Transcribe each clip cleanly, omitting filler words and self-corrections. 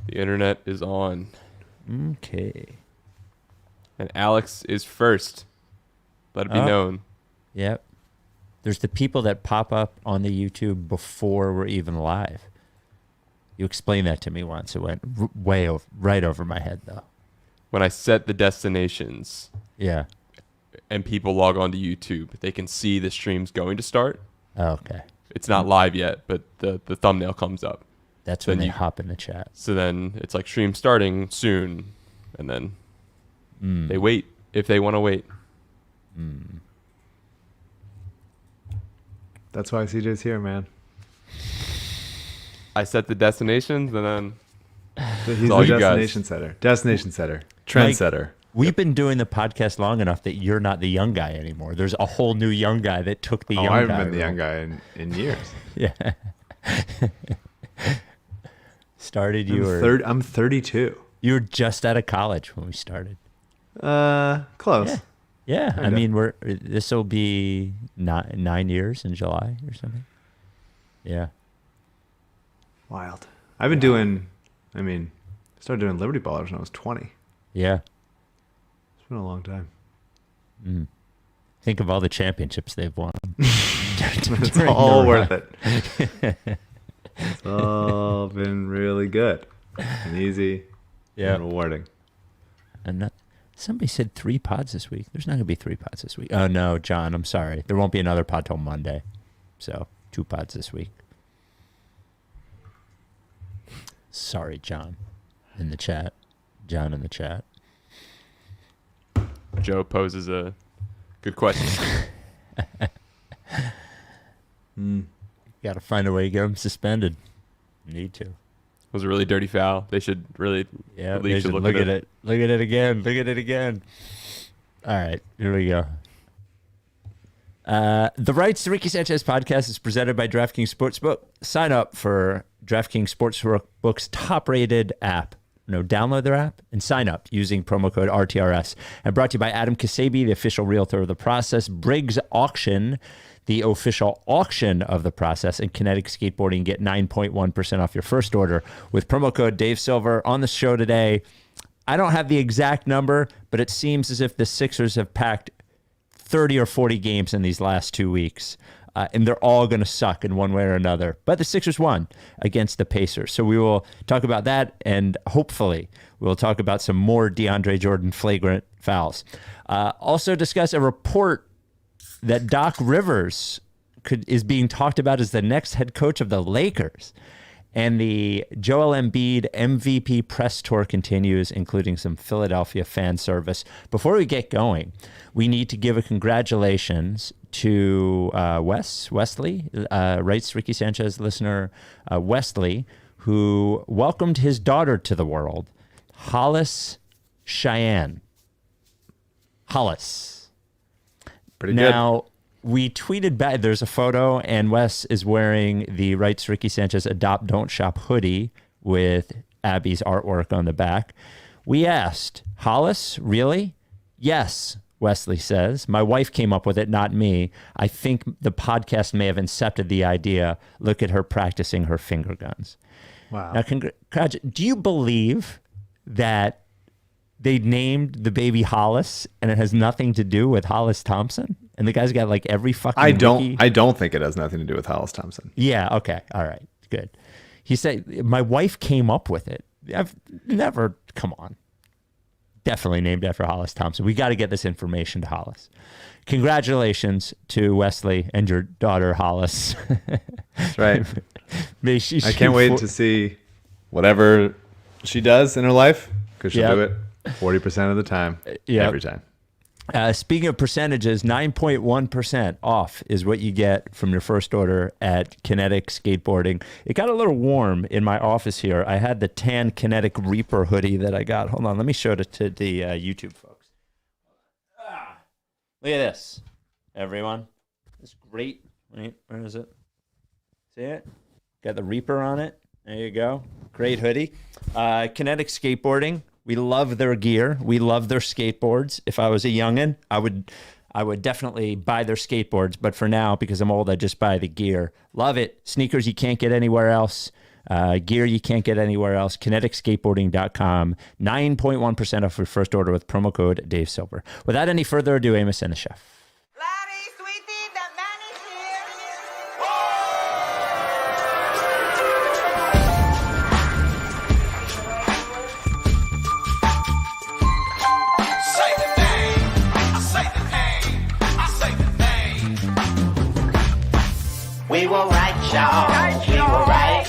The internet is on. Okay. And Alex is first. Let it be known. Yep. There's the people that pop up on the YouTube before we're even live. You explained that to me once. It went right over my head, though. When I set the destinations. Yeah. And people log on to YouTube, they can see the stream's going to start. Oh, okay. It's not live yet, but the thumbnail comes up. That's when they hop in the chat. So then it's like stream starting soon, and then they wait if they want to wait. That's why CJ's here, man. I set the destinations, and then he's the destination setter. Destination setter. Trend setter. We've been doing the podcast long enough that you're not the young guy anymore. There's a whole new young guy that took the young guy. I haven't been the young guy in years. Yeah. I'm 32. You were just out of college when we started. Close. Yeah. I mean, this will be 9 years in July or something. Yeah. Wild. I've been doing. I started doing Liberty Ballers when I was 20. Yeah. It's been a long time. Think of all the championships they've won. It's all worth it. It's all been really good and easy and rewarding. And somebody said 3 pods this week. There's not going to be 3 pods this week. Oh, no, John, I'm sorry. There won't be another pod till Monday. So 2 pods this week. Sorry, John, in the chat. John in the chat. Joe poses a good question. Got to find a way to get him suspended. Need to. It was a really dirty foul. They should really. Yeah, they should look at it. Look at it again. Look at it again. All right, here we go. The Rights to Ricky Sanchez podcast is presented by DraftKings Sportsbook. Sign up for DraftKings Sportsbook's top-rated app. Download their app and sign up using promo code RTRS. And brought to you by Adam Ksebe, the official realtor of the process, Briggs Auction, the official auction of the process, and Kinetic Skateboarding. Get 9.1% off your first order with promo code Dave Silver. On the show today, I don't have the exact number, but it seems as if the Sixers have packed 30 or 40 games in these last 2 weeks. And they're all going to suck in one way or another. But the Sixers won against the Pacers. So we will talk about that, and hopefully we'll talk about some more DeAndre Jordan flagrant fouls. Also discuss a report that Doc Rivers is being talked about as the next head coach of the Lakers. And the Joel Embiid MVP press tour continues, including some Philadelphia fan service. Before we get going, we need to give a congratulations to Wesley, Rights Ricky Sanchez listener Wesley, who welcomed his daughter to the world, Hollis Cheyenne. Hollis. Pretty now, good. We tweeted back, there's a photo, and Wes is wearing the Rights Ricky Sanchez Adopt Don't Shop hoodie with Abby's artwork on the back. We asked, Hollis, really? Yes, Wesley says. My wife came up with it, not me. I think the podcast may have incepted the idea. Look at her practicing her finger guns. Wow. Now, do you believe that they named the baby Hollis and it has nothing to do with Hollis Thompson? And the guy's got like every fucking I don't think it has nothing to do with Hollis Thompson. Yeah, okay. All right. Good. He said, my wife came up with it. I've never, come on. Definitely named after Hollis Thompson. We got to get this information to Hollis. Congratulations to Wesley and your daughter Hollis. That's right. I can't wait to see whatever she does in her life, because she'll do it 40% of the time, every time. Speaking of percentages, 9.1% off is what you get from your first order at Kinetic Skateboarding. It got a little warm in my office here. I had the tan Kinetic Reaper hoodie that I got. Hold on, let me show it to the YouTube folks. Look at this, everyone. It's great. Wait, where is it? See it? Got the Reaper on it. There you go. Great hoodie. Kinetic Skateboarding. We love their gear. We love their skateboards. If I was a youngin', I would definitely buy their skateboards. But for now, because I'm old, I just buy the gear. Love it. Sneakers you can't get anywhere else. Gear you can't get anywhere else. KineticSkateboarding.com. 9.1% off your first order with promo code Dave Silver. Without any further ado, Amos and the chef. Laddie, sweetie, the man is here. Say the name. I say the name. I say the name. We were right, y'all. We were right.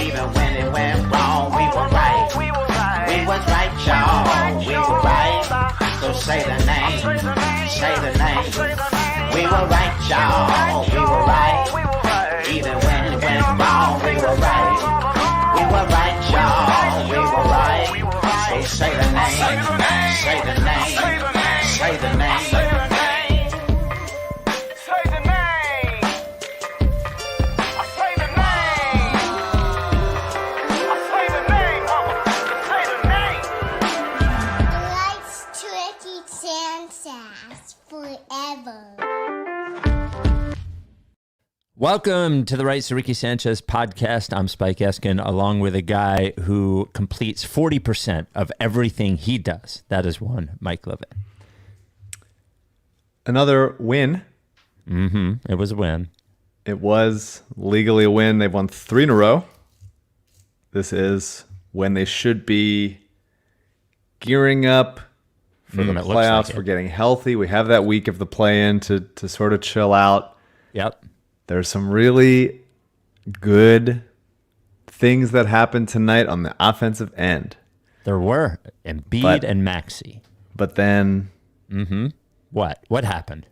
Even when it went wrong, we were right. We was right, y'all. We were right. So say the name. Say the name. We were right, y'all. We were right. Even when it went wrong, we were right. We were right, y'all. We were right. So say the name. Say the name. Say the name. Say the name. Say the name. I say the name. I say the name. Say the name. Life's tricky Sanchez forever. Welcome to the Right to Ricky Sanchez podcast. I'm Spike Eskin, along with a guy who completes 40% of everything he does. That is one, Mike Levitt. Another win. It was a win. It was legally a win. They've won 3 in a row. This is when they should be gearing up for the playoffs, like for getting healthy. We have that week of the play-in to sort of chill out. Yep. There's some really good things that happened tonight on the offensive end. There were Embiid and Maxey. But then... What happened?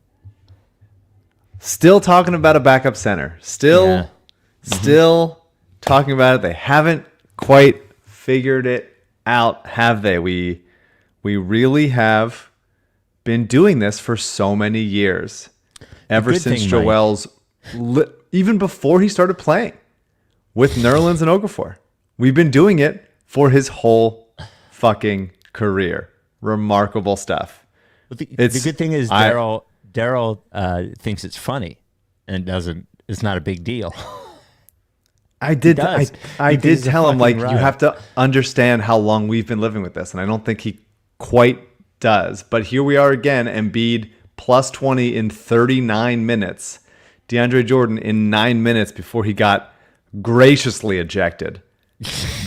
Still talking about a backup center. Still talking about it. They haven't quite figured it out, have they? We really have been doing this for so many years. Ever since Joel's... even before he started playing with Nerlens and Okafor. We've been doing it for his whole fucking career. Remarkable stuff. The good thing is Daryl thinks it's funny and it's not a big deal. I did tell him, like, you have to understand how long we've been living with this, and I don't think he quite does. But here we are again, Embiid plus 20 in 39 minutes. DeAndre Jordan in 9 minutes before he got graciously ejected.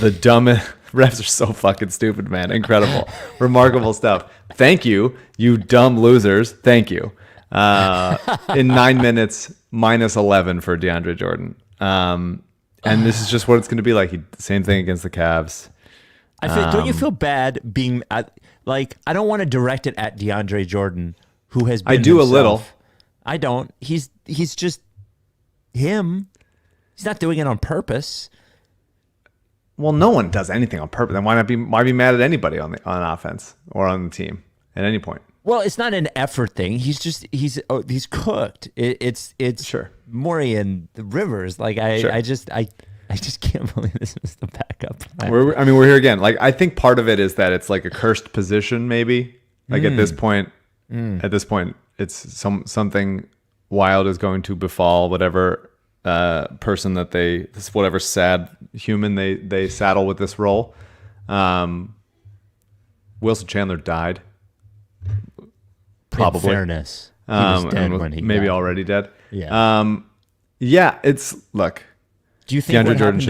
The dumbest refs are so fucking stupid, man. Incredible. Remarkable stuff. Thank you, you dumb losers. Thank you. In 9 minutes, minus 11 for DeAndre Jordan. And this is just what it's going to be like. Same thing against the Cavs. Don't you feel bad being like, I don't want to direct it at DeAndre Jordan, who has been I do himself. A little. I don't. He's just him. He's not doing it on purpose. Well, no one does anything on purpose. Then why be mad at anybody on offense or on the team at any point? Well, it's not an effort thing. He's cooked. It's sure. Morey and the Rivers. Like I just can't believe this is the backup. We're here again. Like, I think part of it is that it's like a cursed position, maybe. Like at this point, it's something wild is going to befall whatever person that whatever sad human they saddle with this role. Wilson Chandler died. Probably. In fairness, he was dead when he maybe died. already dead. Yeah. Look. Do you think DeAndre Jordan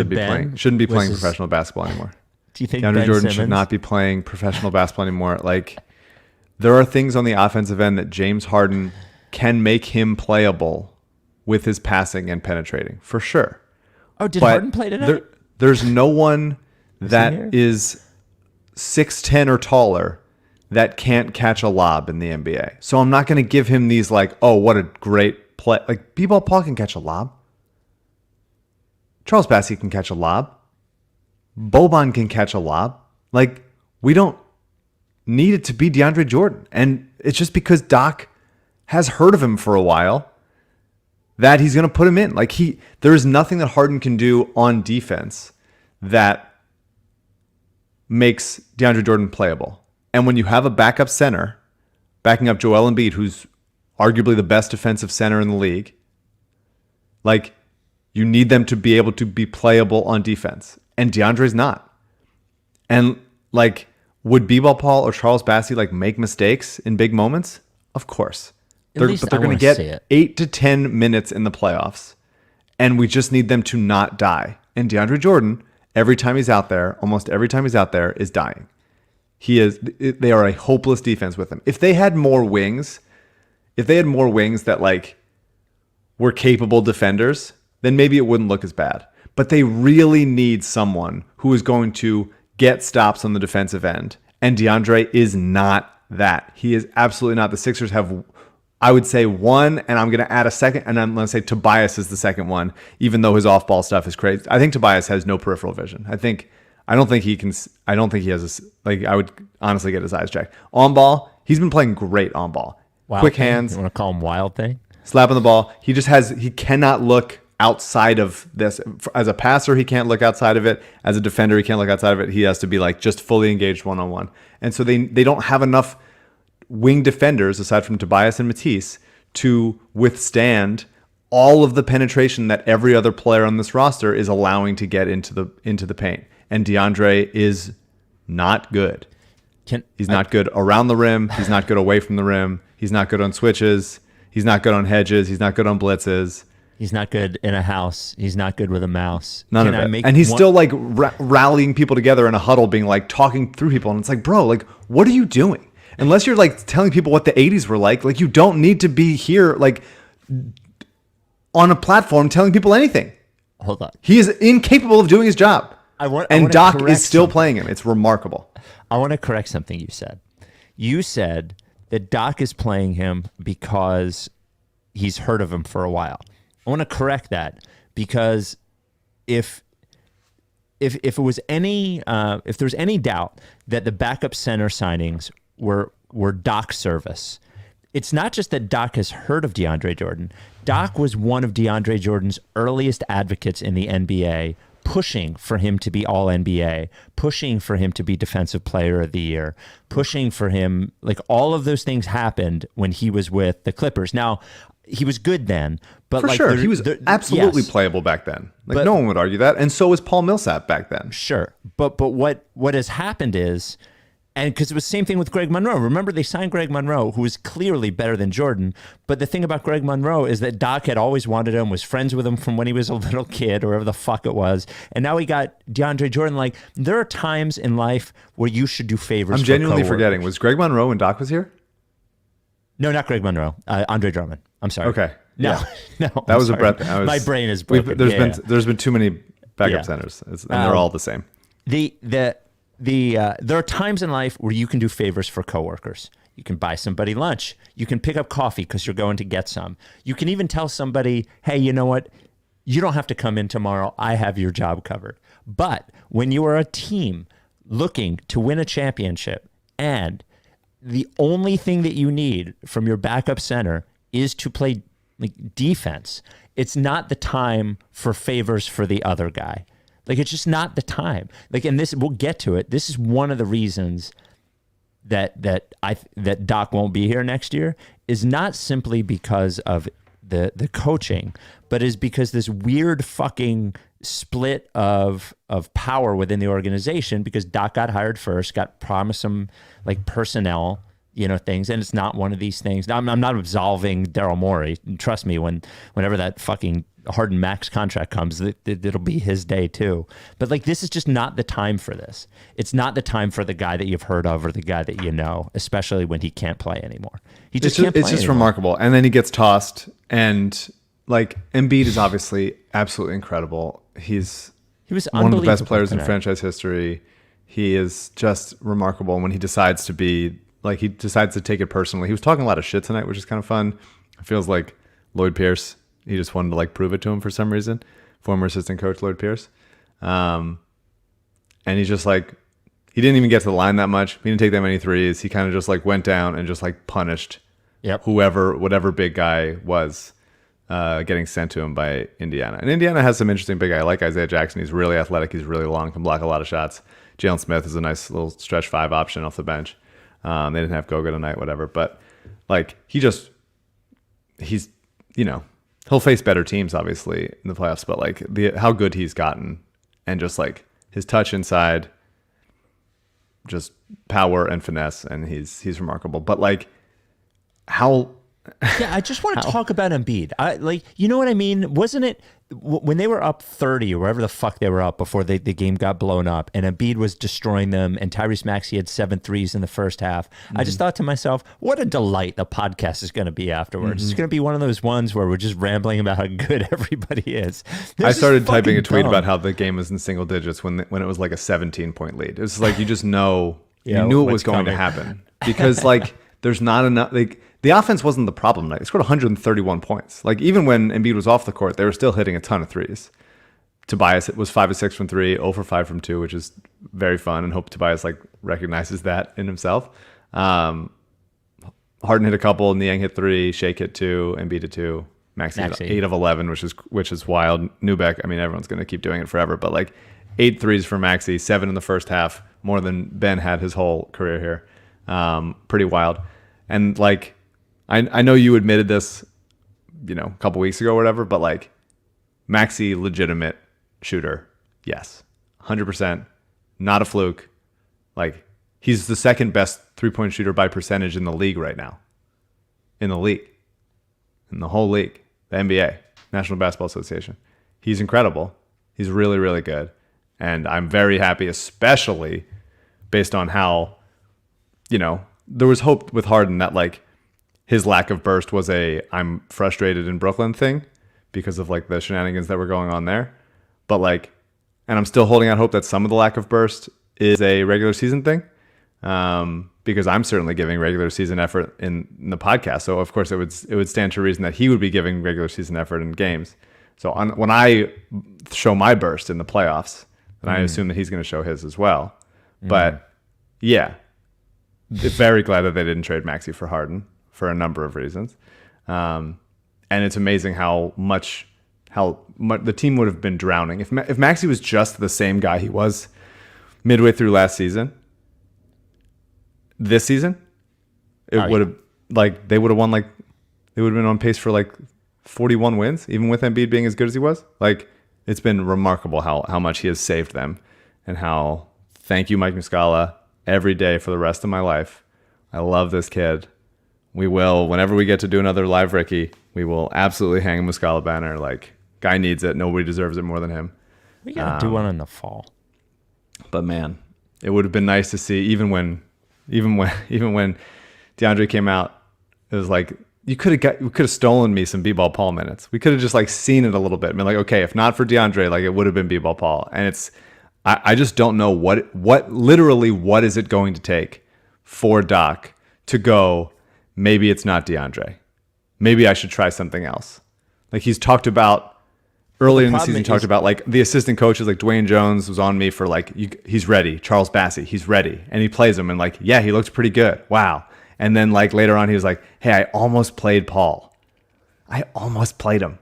shouldn't be playing professional basketball anymore? Do you think DeAndre Ben Jordan Simmons should not be playing professional basketball anymore? Like, there are things on the offensive end that James Harden can make him playable with his passing and penetrating, for sure. Oh, did Harden play tonight? There's no one that is 6'10" or taller that can't catch a lob in the NBA. So I'm not going to give him these like, oh, what a great play. Like, B-Ball Paul can catch a lob. Charles Bassey can catch a lob. Boban can catch a lob. Like, we don't need it to be DeAndre Jordan. And it's just because Doc has heard of him for a while that he's going to put him in. Like, there is nothing that Harden can do on defense that makes DeAndre Jordan playable. And when you have a backup center backing up Joel Embiid, who's arguably the best defensive center in the league, like, You need them to be able to be playable on defense. And DeAndre's not. And like, would B-Ball Paul or Charles Bassey like make mistakes in big moments? Of course. But they're going to get 8 to 10 minutes in the playoffs. And we just need them to not die. And DeAndre Jordan, every time he's out there, almost every time he's out there, is dying. They are a hopeless defense with him. If they had more wings that like were capable defenders, then maybe it wouldn't look as bad. But they really need someone who is going to get stops on the defensive end. And DeAndre is not that. He is absolutely not. The Sixers have, I would say, one, and I'm going to add a second, and I'm going to say Tobias is the second one, even though his off-ball stuff is crazy. I think Tobias has no peripheral vision. I don't think he has I would honestly get his eyes checked. On ball, he's been playing great on ball. Quick hands. You want to call him Wild Thing? Slapping the ball. He cannot look outside of this. As a passer, he can't look outside of it. As a defender, he can't look outside of it. He has to be like just fully engaged one-on-one. And so they don't have enough wing defenders, aside from Tobias and Matisse, to withstand all of the penetration that every other player on this roster is allowing to get into the paint. And DeAndre is not good. He's not good around the rim. He's not good away from the rim. He's not good on switches. He's not good on hedges. He's not good on blitzes. He's not good in a house. He's not good with a mouse. None of it. And he's still like rallying people together in a huddle, being like talking through people. And it's like, bro, like, what are you doing? Unless you're like telling people what the 80s were like you don't need to be here like on a platform telling people anything. Hold on. He is incapable of doing his job. Doc is still playing him. It's remarkable. I want to correct something you said. You said that Doc is playing him because he's heard of him for a while. I want to correct that because if there was any doubt that the backup center signings were Doc's service, it's not just that Doc has heard of DeAndre Jordan. Doc was one of DeAndre Jordan's earliest advocates in the NBA, pushing for him to be all NBA, pushing for him to be defensive player of the year, pushing for him, like all of those things happened when he was with the Clippers. Now, he was good then, but for like sure, he was absolutely yes. playable back then. Like no one would argue that, and so was Paul Millsap back then. Sure, but what has happened is, and because it was the same thing with Greg Monroe. Remember, they signed Greg Monroe, who was clearly better than Jordan. But the thing about Greg Monroe is that Doc had always wanted him, was friends with him from when he was a little kid or whatever the fuck it was. And now he got DeAndre Jordan. Like, there are times in life where you should do favors. I'm genuinely forgetting. Was Greg Monroe when Doc was here? No, not Greg Monroe. Andre Drummond. I'm sorry. Okay. No, yeah. no. That was a breath. My brain is broken. There's been too many backup centers, and they're all the same. There are times in life where you can do favors for coworkers. You can buy somebody lunch. You can pick up coffee because you're going to get some. You can even tell somebody, hey, you know what? You don't have to come in tomorrow. I have your job covered. But when you are a team looking to win a championship and the only thing that you need from your backup center is to play like defense, it's not the time for favors for the other guy. Like, it's just not the time. Like, and this, we'll get to it. This is one of the reasons that Doc won't be here next year, is not simply because of the coaching, but is because this weird fucking split of power within the organization, because Doc got hired first, got promised some like personnel, things, and it's not one of these things. I'm not absolving Daryl Morey. Trust me, whenever that fucking Harden max contract comes, it'll be his day too. But like, this is just not the time for this. It's not the time for the guy that you've heard of or the guy that you know, especially when he can't play anymore. It's just remarkable. And then he gets tossed, and like Embiid is obviously absolutely incredible. He was one of the best players in franchise history. He is just remarkable. When he decides to be like, he decides to take it personally. He was talking a lot of shit tonight, which is kind of fun. It feels like Lloyd Pierce. He just wanted to like prove it to him for some reason. Former assistant coach Lloyd Pierce. And he's just like, he didn't even get to the line that much. He didn't take that many threes. He kind of just like went down and just like punished whatever big guy was getting sent to him by Indiana. And Indiana has some interesting big guy, like Isaiah Jackson. He's really athletic. He's really long, can block a lot of shots. Jalen Smith is a nice little stretch five option off the bench. They didn't have Goga tonight, whatever. But like, he's he'll face better teams, obviously, in the playoffs, but like how good he's gotten and just like his touch inside, just power and finesse, and he's remarkable. But like how... Yeah, I just want to talk about Embiid. You know what I mean? Wasn't it when they were up 30 or wherever the fuck they were up before the game got blown up, and Embiid was destroying them, and Tyrese Maxey had 7 threes in the first half? I just thought to myself, what a delight the podcast is going to be afterwards. It's going to be one of those ones where we're just rambling about how good everybody is. I started typing a tweet about how the game was in single digits when it was like a 17-point lead. It's like you just know, you knew it was going to happen because like there's not enough. Like the offense wasn't the problem. They scored 131 points. Like even when Embiid was off the court, they were still hitting a ton of threes. Tobias was 5 of 6 from 3, 0 for 5 from 2, which is very fun, and hope Tobias like recognizes that in himself. Harden hit a couple, Niang hit 3, Shake hit 2, Embiid hit 2, Maxey 8 of 11, which is wild. Newbeck, I mean, everyone's going to keep doing it forever, but like 8 threes for Maxey, 7 in the first half, more than Ben had his whole career here. Pretty wild. And like, I know you admitted this, a couple weeks ago or whatever, but like Maxey, legitimate shooter. Yes. 100%. Not a fluke. Like he's the second best 3-point shooter by percentage in the league right now. In the league. In the whole league. The NBA. National Basketball Association. He's incredible. He's really, really good. And I'm very happy, especially based on how, there was hope with Harden that like his lack of burst was I'm frustrated in Brooklyn thing because of like the shenanigans that were going on there. But like, and I'm still holding out hope that some of the lack of burst is a regular season thing, because I'm certainly giving regular season effort in the podcast. So of course it would stand to reason that he would be giving regular season effort in games. So when I show my burst in the playoffs, then I assume that he's going to show his as well. But yeah, very glad that they didn't trade Maxey for Harden for a number of reasons. And it's amazing how much the team would have been drowning. If Maxey was just the same guy he was midway through last season, this season, would have like they would have won they would have been on pace for like 41 wins, even with Embiid being as good as he was. Like it's been remarkable how much he has saved them, and how thank you, Mike Muscala, every day for the rest of my life. I love this kid. We will, whenever we get to do another live Ricky, we will absolutely hang a Muscala banner. Like, guy needs it. Nobody deserves it more than him. We got to do one in the fall. But man, it would have been nice to see, even when DeAndre came out, it was like, we could have stolen me some B-ball Paul minutes. We could have just like seen it a little bit. I mean, like, okay, if not for DeAndre, like it would have been B-ball Paul. And I just don't know what is it going to take for Doc to go, maybe it's not DeAndre. Maybe I should try something else. Like he's talked about earlier in the season, talked about like the assistant coaches, like Dwayne Jones was on me for like, he's ready. Charles Bassey, he's ready. And he plays him and like, yeah, he looks pretty good. Wow. And then like later on, he was like, hey, I almost played Paul. I almost played him.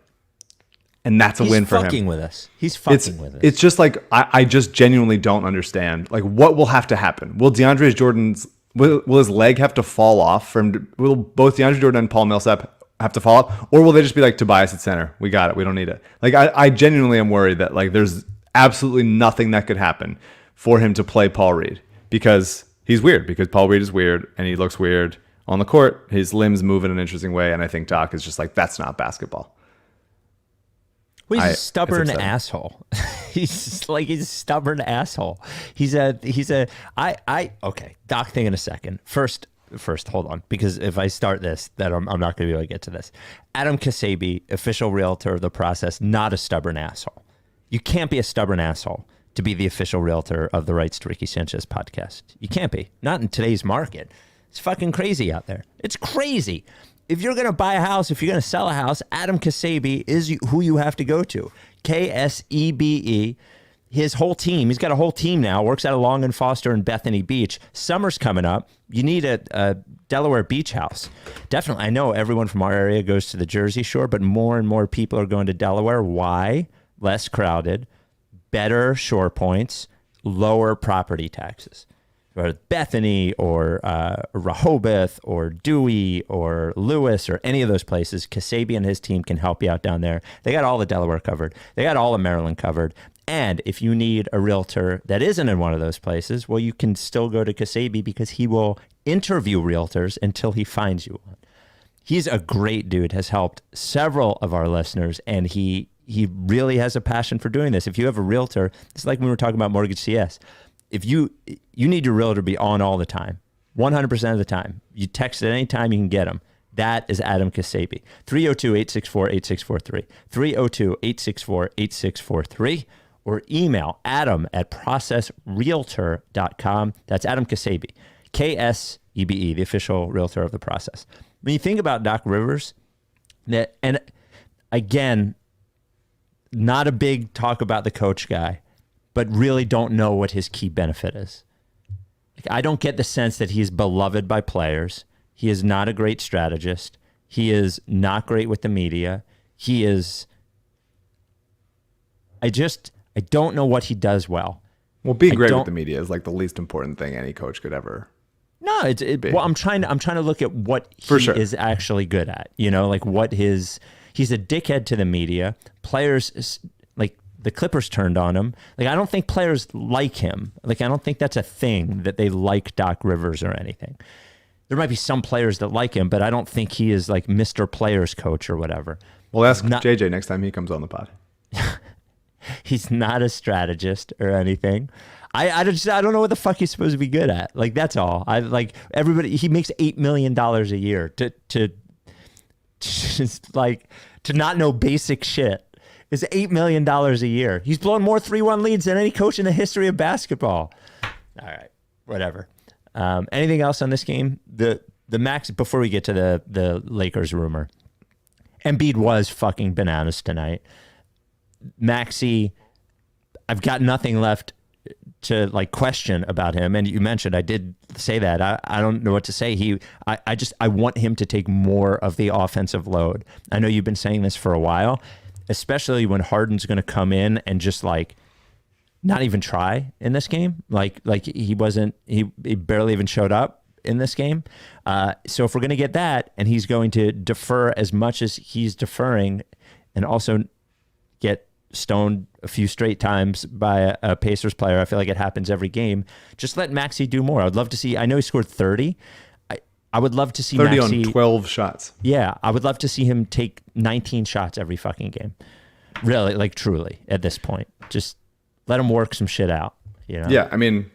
And that's a win for him. He's fucking with us. He's fucking with us. It's just like, I just genuinely don't understand. Like what will have to happen? Will DeAndre Jordan's, will his leg have to fall off will both DeAndre Jordan and Paul Millsap have to fall off? Or will they just be like Tobias at center? We got it. We don't need it. Like I genuinely am worried that like there's absolutely nothing that could happen for him to play Paul Reed, because he's weird, because Paul Reed is weird and he looks weird on the court. His limbs move in an interesting way. And I think Doc is just like, that's not basketball. Well, he's a stubborn asshole. He's a stubborn asshole. Okay, Doc thing in a second. First, hold on, because if I start this, then I'm not going to be able to get to this. Adam Ksebe, official realtor of the process, not a stubborn asshole. You can't be a stubborn asshole to be the official realtor of the Rights to Ricky Sanchez podcast. You can't be. Not in today's market. It's fucking crazy out there. It's crazy. If you're going to buy a house, if you're going to sell a house, Adam Ksebe is who you have to go to. Ksebe. His whole team, he's got a whole team now, works out of Long and Foster and Bethany Beach. Summer's coming up. You need a Delaware beach house. Definitely. I know everyone from our area goes to the Jersey Shore, but more and more people are going to Delaware. Why? Less crowded, better shore points, lower property taxes. or Bethany or Rehoboth or Dewey or Lewis or any of those places, Ksebe and his team can help you out down there. They got all of Delaware covered. They got all of Maryland covered. And if you need a realtor that isn't in one of those places, well, you can still go to Ksebe because he will interview realtors until he finds you one. He's a great dude, has helped several of our listeners, and he really has a passion for doing this. If you have a realtor, it's like when we were talking about Mortgage CS. If you need your realtor to be on all the time, 100% of the time. You text at any time, you can get him. That is Adam Ksebe. 302-864-8643. 302-864-8643. Or email adam@processrealtor.com. That's Adam Ksebe. Ksebe, the official realtor of the process. When you think about Doc Rivers, and again, not a big talk about the coach guy, but really don't know what his key benefit is. I don't get the sense that he's beloved by players. He is not a great strategist. He is not great with the media. I don't know what he does well. Well, being great with the media is like the least important thing any coach could ever. No, well, I'm trying to look at what he is actually good at. You know, like he's a dickhead to the media. Players, like the Clippers turned on him. Like, I don't think players like him. Like, I don't think that's a thing that they like Doc Rivers or anything. There might be some players that like him, but I don't think he is like Mr. Players coach or whatever. Well, ask JJ next time he comes on the pod. He's not a strategist or anything. I don't know what the fuck he's supposed to be good at. Like, that's all. I like everybody. He makes $8 million a year to just like to not know basic shit. Is $8 million a year. He's blown more 3-1 leads than any coach in the history of basketball. All right, whatever. Anything else on this game? The Max, before we get to the Lakers rumor, Embiid was fucking bananas tonight. Maxey, I've got nothing left to like question about him. And you mentioned, I did say that. I don't know what to say. I want him to take more of the offensive load. I know you've been saying this for a while, especially when Harden's going to come in and just like not even try in this game. Like he barely even showed up in this game. So if we're going to get that, and he's going to defer as much as he's deferring and also get stoned a few straight times by a Pacers player, I feel like it happens every game. Just let Maxey do more. I would love to see, I know he scored 30. I would love to see 30 Maxey, on 12 shots. Yeah, I would love to see him take 19 shots every fucking game. Really, like truly at this point. Just let him work some shit out. You know? Yeah, I mean,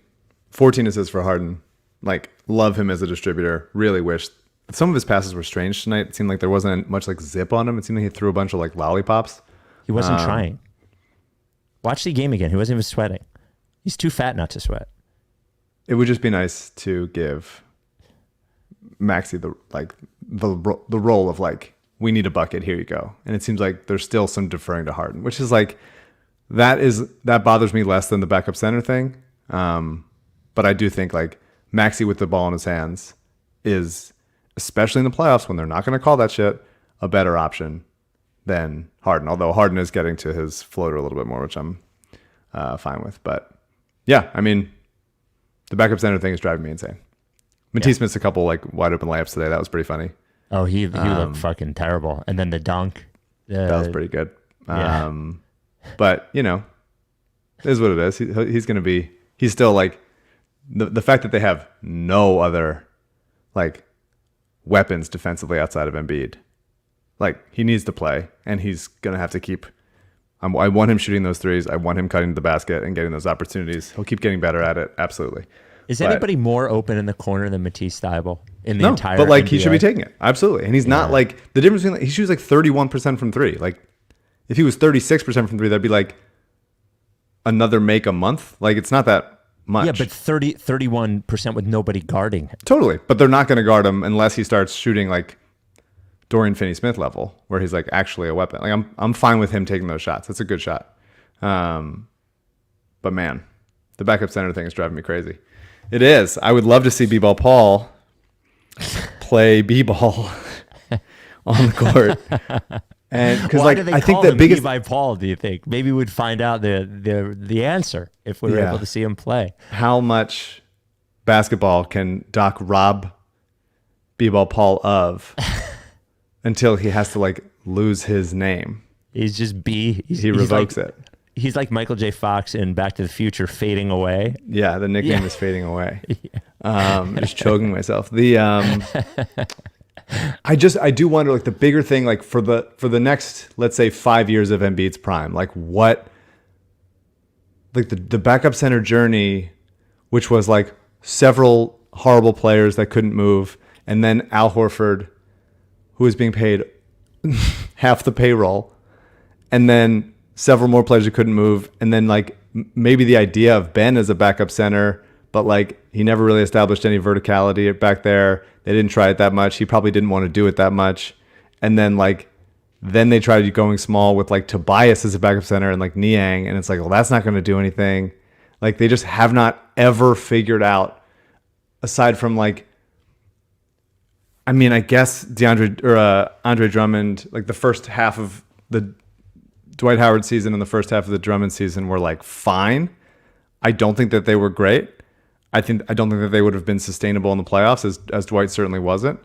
14 assists for Harden. Like, love him as a distributor. Really wish. Some of his passes were strange tonight. It seemed like there wasn't much like zip on him. It seemed like he threw a bunch of like lollipops. He wasn't trying. Watch the game again. He wasn't even sweating. He's too fat not to sweat. It would just be nice to give Maxey the role of like, we need a bucket, here you go. And it seems like there's still some deferring to Harden, which is like that bothers me less than the backup center thing. But I do think like Maxey with the ball in his hands is, especially in the playoffs when they're not going to call that shit, a better option than Harden. Although Harden is getting to his floater a little bit more, which I'm fine with. But yeah, I mean, the backup center thing is driving me insane. Matisse missed a couple like wide open layups today. That was pretty funny. Oh, he looked fucking terrible. And then the dunk. That was pretty good. Yeah. But, you know, it is what it is. He's going to be, he's still like, the fact that they have no other like weapons defensively outside of Embiid, like he needs to play, and he's going to have to keep, I want him shooting those threes. I want him cutting to the basket and getting those opportunities. He'll keep getting better at it. Absolutely. Is anybody more open in the corner than Matisse Thybulle in the entire but like NBA? He should be taking it. Absolutely. And he's not like, the difference between, he shoots like 31% from three. Like if he was 36% from three, that'd be like another make a month. Like it's not that much. Yeah, but 31% with nobody guarding him. Totally. But they're not going to guard him unless he starts shooting like Dorian Finney-Smith level, where he's like actually a weapon. Like I'm fine with him taking those shots. That's a good shot. But man, the backup center thing is driving me crazy. It is. I would love to see B-Ball Paul play B-Ball on the court. And because like I think the biggest by Paul, do you think? Maybe we'd find out the answer if we were able to see him play. How much basketball can Doc rob B-ball Paul of until he has to like lose his name? He's just B. He revokes it. He's like Michael J. Fox in Back to the Future, fading away. Yeah, the nickname is fading away. Just choking myself. I do wonder, like, the bigger thing, like for the next, let's say, 5 years of Embiid's prime, like what, like the backup center journey, which was like several horrible players that couldn't move, and then Al Horford, who was being paid half the payroll, and then several more players who couldn't move, and then like maybe the idea of Ben as a backup center, but like he never really established any verticality back there. They didn't try it that much. He probably didn't want to do it that much. And then then they tried going small with like Tobias as a backup center and like Niang, and it's like, well, that's not going to do anything. Like they just have not ever figured out, aside from like, I mean, I guess Andre Drummond, like the first half of the Dwight Howard season and the first half of the Drummond season were like fine. I don't think that they were great. I don't think that they would have been sustainable in the playoffs, as Dwight certainly wasn't.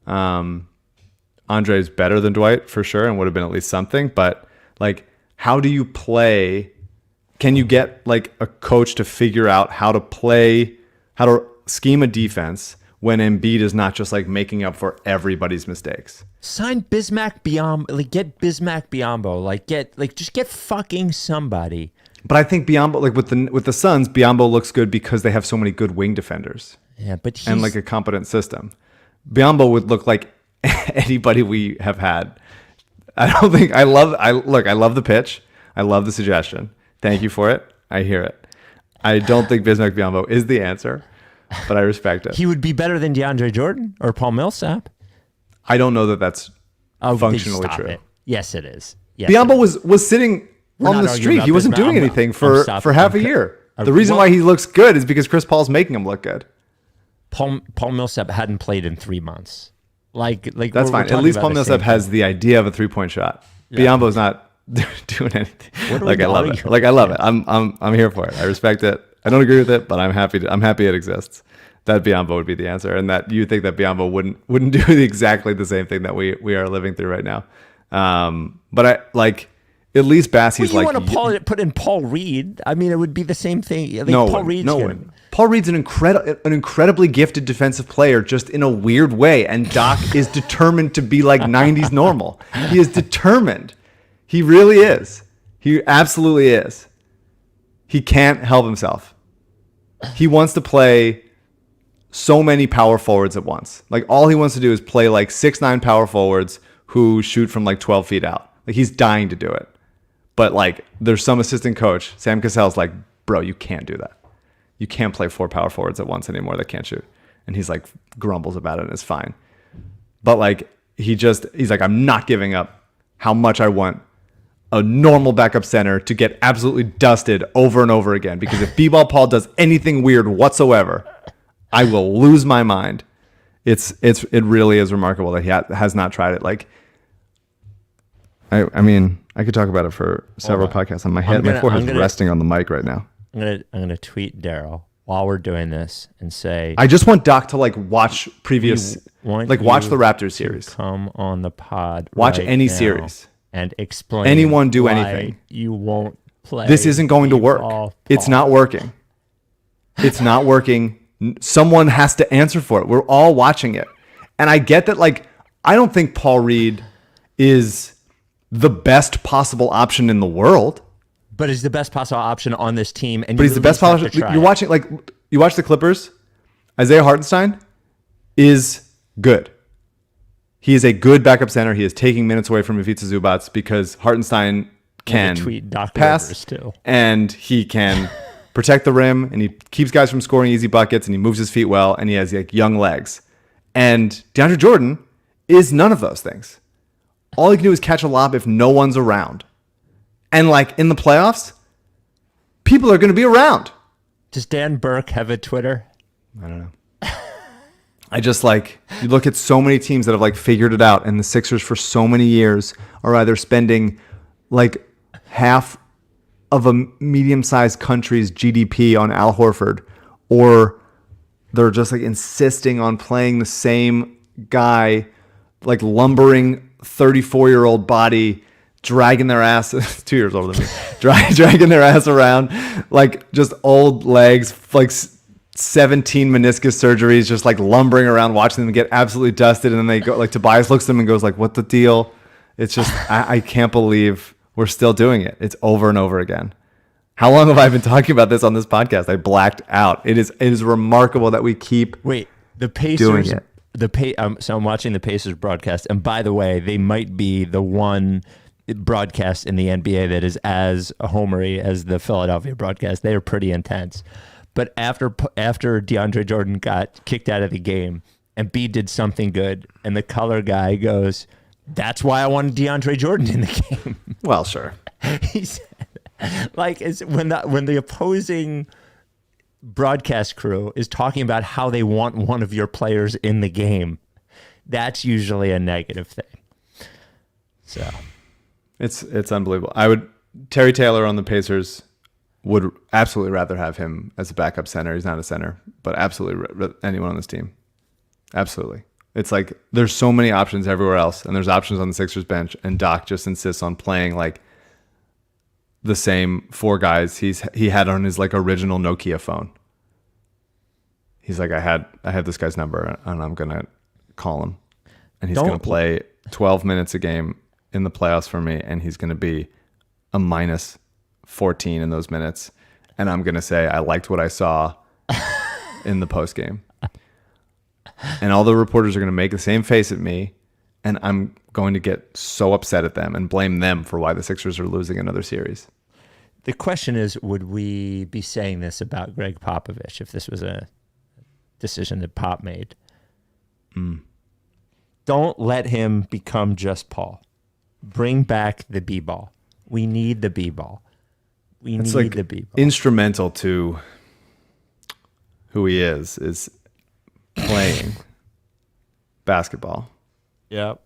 Andre's better than Dwight for sure and would have been at least something. But like, how do you play? Can you get like a coach to figure out how to scheme a defense when Embiid is not just like making up for everybody's mistakes? Sign Bismack Biyombo, like get Bismack Biyombo, just get fucking somebody. But I think Biyombo, like with the Suns, Biyombo looks good because they have so many good wing defenders. Yeah, but and like a competent system. Biyombo would look like anybody we have had. I love the pitch. I love the suggestion. Thank you for it. I hear it. I don't think Bismack Biyombo is the answer, but I respect it. He would be better than DeAndre Jordan or Paul Millsap. I don't know that that's functionally true. It. Yes, it is. Yes, Biyombo was sitting on the street. He wasn't doing anything for half a year. The reason why he looks good is because Chris Paul's making him look good. Paul Millsap hadn't played in 3 months. Like that's fine. At least Paul Millsap has the idea of a 3-point shot. Yeah. Biyombo's not doing anything. Like I love it. Like I love it. I'm here for it. I respect it. I don't agree with it, but I'm happy it exists. That Biyombo would be the answer, and that you think that Biyombo wouldn't do exactly the same thing that we are living through right now. But I like. At least Bassey's you want to put in Paul Reed. I mean, it would be the same thing. Paul Reed's an incredibly gifted defensive player, just in a weird way. And Doc is determined to be like 90s normal. He is determined. He really is. He absolutely is. He can't help himself. He wants to play so many power forwards at once. Like all he wants to do is play like 6'9" power forwards who shoot from like 12 feet out. Like he's dying to do it. But like, there's some assistant coach, Sam Cassell's like, bro, you can't do that. You can't play 4 power forwards at once anymore that can't shoot. And he's like, grumbles about it and it's fine. But like, he's like, I'm not giving up how much I want a normal backup center to get absolutely dusted over and over again. Because if B-ball Paul does anything weird whatsoever, I will lose my mind. It really is remarkable that he has not tried it. Like, I mean, I could talk about it for several podcasts. On my head, my forehead's resting on the mic right now. I'm gonna tweet Daryl while we're doing this and say, I just want Doc to like watch previous, like watch the Raptors series. Come on the pod. Watch any series and explain. Anyone do why anything? You won't play. This isn't going to work. It's not working. It's not working. Someone has to answer for it. We're all watching it, and I get that. Like, I don't think Paul Reed is the best possible option in the world, but he's the best possible option on this team. And but he's the best possible. You're watching, like, you watch the Clippers. Isaiah Hartenstein is good. He is a good backup center. He is taking minutes away from Ivica Zubac because Hartenstein can pass and he can protect the rim, and he keeps guys from scoring easy buckets, and he moves his feet well, and he has like young legs. And DeAndre Jordan is none of those things. All he can do is catch a lob if no one's around. And like in the playoffs, people are going to be around. Does Dan Burke have a Twitter? I don't know. I just like, you look at so many teams that have like figured it out, and the Sixers for so many years are either spending like half of a medium-sized country's GDP on Al Horford, or they're just like insisting on playing the same guy, like lumbering 34-year-old body, dragging their ass 2 years older than me, dragging their ass around, like just old legs, like 17 meniscus surgeries, just like lumbering around, watching them get absolutely dusted. And then they go, like, Tobias looks at them and goes like, what the deal? It's just, I can't believe we're still doing it. It's over and over again. How long have I been talking about this on this podcast? I blacked out. It is remarkable that we keep the Pacers doing it. So I'm watching the Pacers broadcast, and by the way, they might be the one broadcast in the NBA that is as homery as the Philadelphia broadcast. They are pretty intense. But after DeAndre Jordan got kicked out of the game, Embiid did something good, and the color guy goes, "That's why I wanted DeAndre Jordan in the game." Well, sure. He said, like, it's when the opposing broadcast crew is talking about how they want one of your players in the game, that's usually a negative thing. So it's unbelievable. Terry Taylor on the Pacers would absolutely rather have him as a backup center. He's not a center, but absolutely anyone on this team. Absolutely. It's like there's so many options everywhere else, and there's options on the Sixers bench, and Doc just insists on playing like the same four guys he had on his like original Nokia phone. He's like, I had this guy's number, and I'm gonna call him, and he's gonna play 12 minutes a game in the playoffs for me, and he's gonna be a minus 14 in those minutes, and I'm gonna say I liked what I saw in the post game, and all the reporters are gonna make the same face at me, and I'm going to get so upset at them and blame them for why the Sixers are losing another series. The question is, would we be saying this about Greg Popovich if this was a decision that Pop made? Don't let him become just Paul. Bring back the B-ball. We need the B-ball. It's like the B-ball. Instrumental to who he is playing basketball. Yep.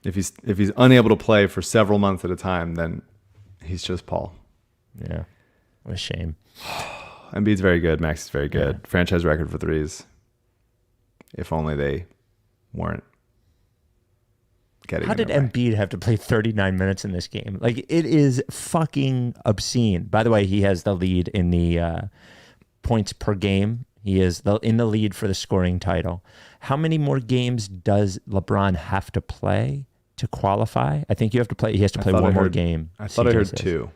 If he's unable to play for several months at a time, then he's just Paul. Yeah. What a shame. Embiid's very good. Max is very good. Yeah. Franchise record for threes. If only they weren't getting. How did Embiid have to play 39 minutes in this game? Like, it is fucking obscene. By the way, he has the lead in the points per game. He is in the lead for the scoring title. How many more games does LeBron have to play to qualify? I think he has to play one more game. I thought I heard 2.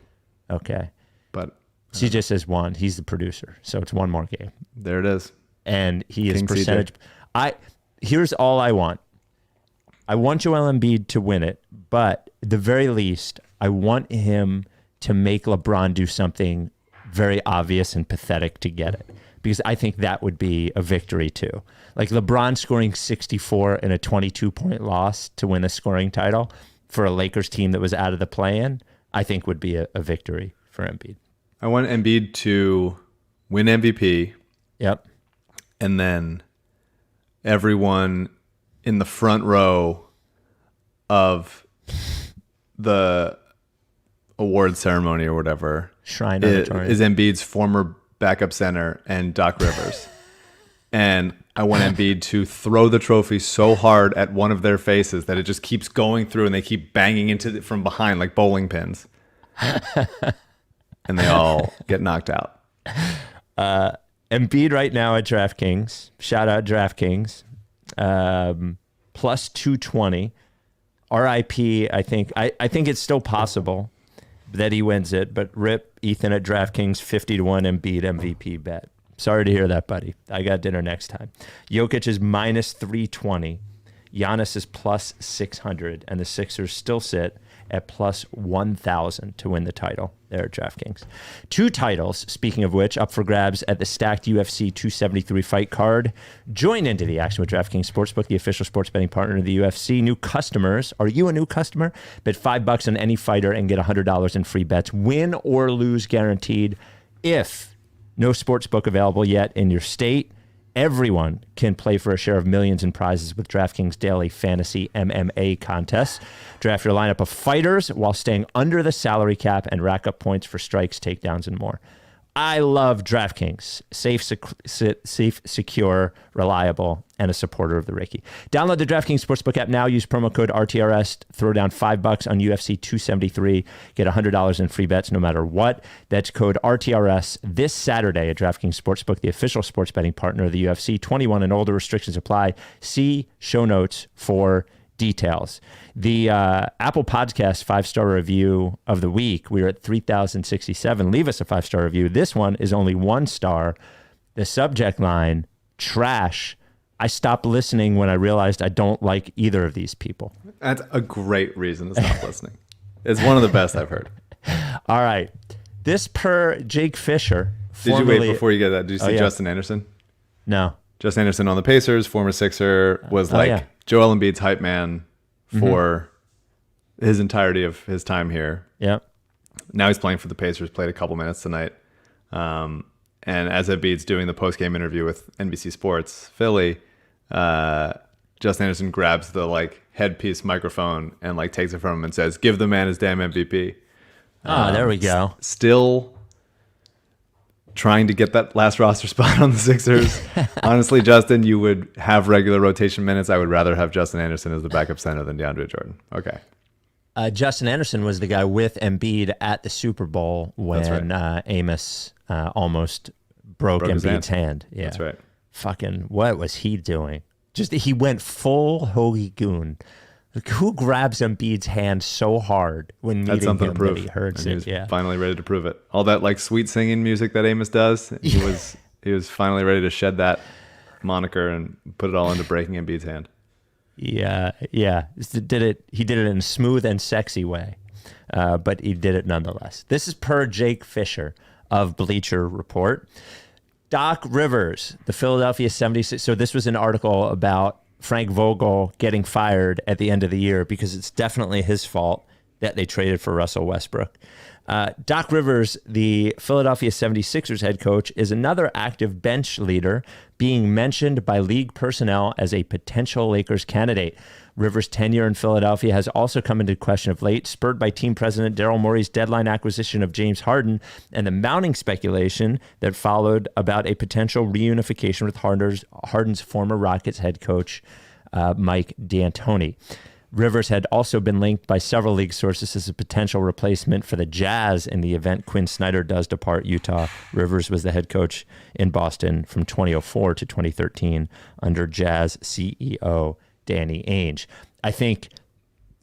Okay. But CJ says 1. He's the producer. So it's one more game. There it is. And he is King percentage. CJ. Here's all I want. I want Joel Embiid to win it, but at the very least, I want him to make LeBron do something very obvious and pathetic to get it. Because I think that would be a victory too. Like LeBron scoring 64 in a 22-point loss to win a scoring title for a Lakers team that was out of the play-in, I think would be a victory for Embiid. I want Embiid to win MVP. Yep. And then everyone in the front row of the award ceremony or whatever Shrine Auditorium is Embiid's former backup center and Doc Rivers. And I want Embiid to throw the trophy so hard at one of their faces that it just keeps going through and they keep banging into it from behind like bowling pins. And they all get knocked out. Embiid right now at DraftKings. Shout out DraftKings. Plus 220. RIP, I think it's still possible that he wins it, but rip Ethan at DraftKings 50-1 Embiid MVP bet. Sorry to hear that, buddy. I got dinner next time. Jokic is minus 320. Giannis is plus 600, and the Sixers still sit at plus 1,000 to win the title there at DraftKings. 2 titles, speaking of which, up for grabs at the stacked UFC 273 fight card. Join into the action with DraftKings Sportsbook, the official sports betting partner of the UFC. New customers, are you a new customer? Bet $5 on any fighter and get $100 in free bets. Win or lose guaranteed. If no sportsbook available yet in your state, everyone can play for a share of millions in prizes with DraftKings Daily Fantasy MMA contests. Draft your lineup of fighters while staying under the salary cap and rack up points for strikes, takedowns, and more. I love DraftKings. Safe, secure, reliable, and a supporter of the Reiki. Download the DraftKings Sportsbook app now. Use promo code RTRS. Throw down $5 on UFC 273. Get $100 in free bets no matter what. That's code RTRS this Saturday at DraftKings Sportsbook, the official sports betting partner of the UFC. 21 and older. Restrictions apply. See show notes for details. The Apple Podcast 5-star review of the week, we were at 3,067. Leave us a 5-star review. This one is only 1 star. The subject line, trash. I stopped listening when I realized I don't like either of these people. That's a great reason to stop listening. It's one of the best I've heard. All right. This per Jake Fisher. Did you wait before you get that? Did you see Justin Anderson? No. Justin Anderson on the Pacers, former Sixer, was Joel Embiid's hype man for his entirety of his time here. Yeah. Now he's playing for the Pacers, played a couple minutes tonight. And as Embiid's doing the post-game interview with NBC Sports Philly, Justin Anderson grabs the headpiece microphone and takes it from him and says, "Give the man his damn MVP." There we go. Still trying to get that last roster spot on the Sixers. Honestly, Justin, you would have regular rotation minutes. I would rather have Justin Anderson as the backup center than DeAndre Jordan. Okay. Justin Anderson was the guy with Embiid at the Super Bowl when Amos almost broke Embiid's hand. Yeah. That's right. Fucking, what was he doing? He went full Hoagie Goon. Who grabs Embiid's hand so hard when meeting him that he hurts it? He was finally ready to prove it. All that sweet singing music that Amos does, he was finally ready to shed that moniker and put it all into breaking Embiid's hand. Yeah. He did it in a smooth and sexy way, but he did it nonetheless. This is per Jake Fisher of Bleacher Report. Doc Rivers, the Philadelphia 76ers. So this was an article about Frank Vogel getting fired at the end of the year because it's definitely his fault that they traded for Russell Westbrook. Doc Rivers, the Philadelphia 76ers head coach, is another active bench leader being mentioned by league personnel as a potential Lakers candidate. Rivers' tenure in Philadelphia has also come into question of late, spurred by team president Daryl Morey's deadline acquisition of James Harden and the mounting speculation that followed about a potential reunification with Harden's former Rockets head coach, Mike D'Antoni. Rivers had also been linked by several league sources as a potential replacement for the Jazz in the event Quinn Snyder does depart Utah. Rivers was the head coach in Boston from 2004 to 2013 under Jazz CEO Danny Ainge. I think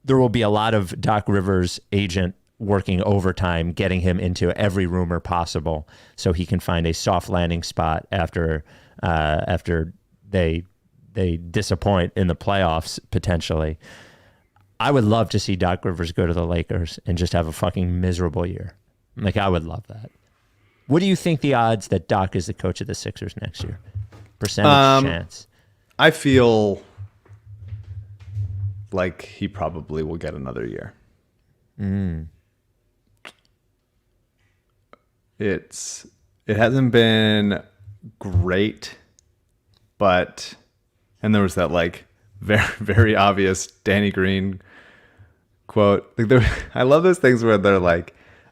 there will be a lot of Doc Rivers' agent working overtime, getting him into every rumor possible so he can find a soft landing spot after they disappoint in the playoffs potentially. I would love to see Doc Rivers go to the Lakers and just have a fucking miserable year. I would love that. What do you think the odds that Doc is the coach of the Sixers next year? Percentage chance. I feel like he probably will get another year. It hasn't been great, but there was that very, very obvious Danny Green quote. I love those things where they're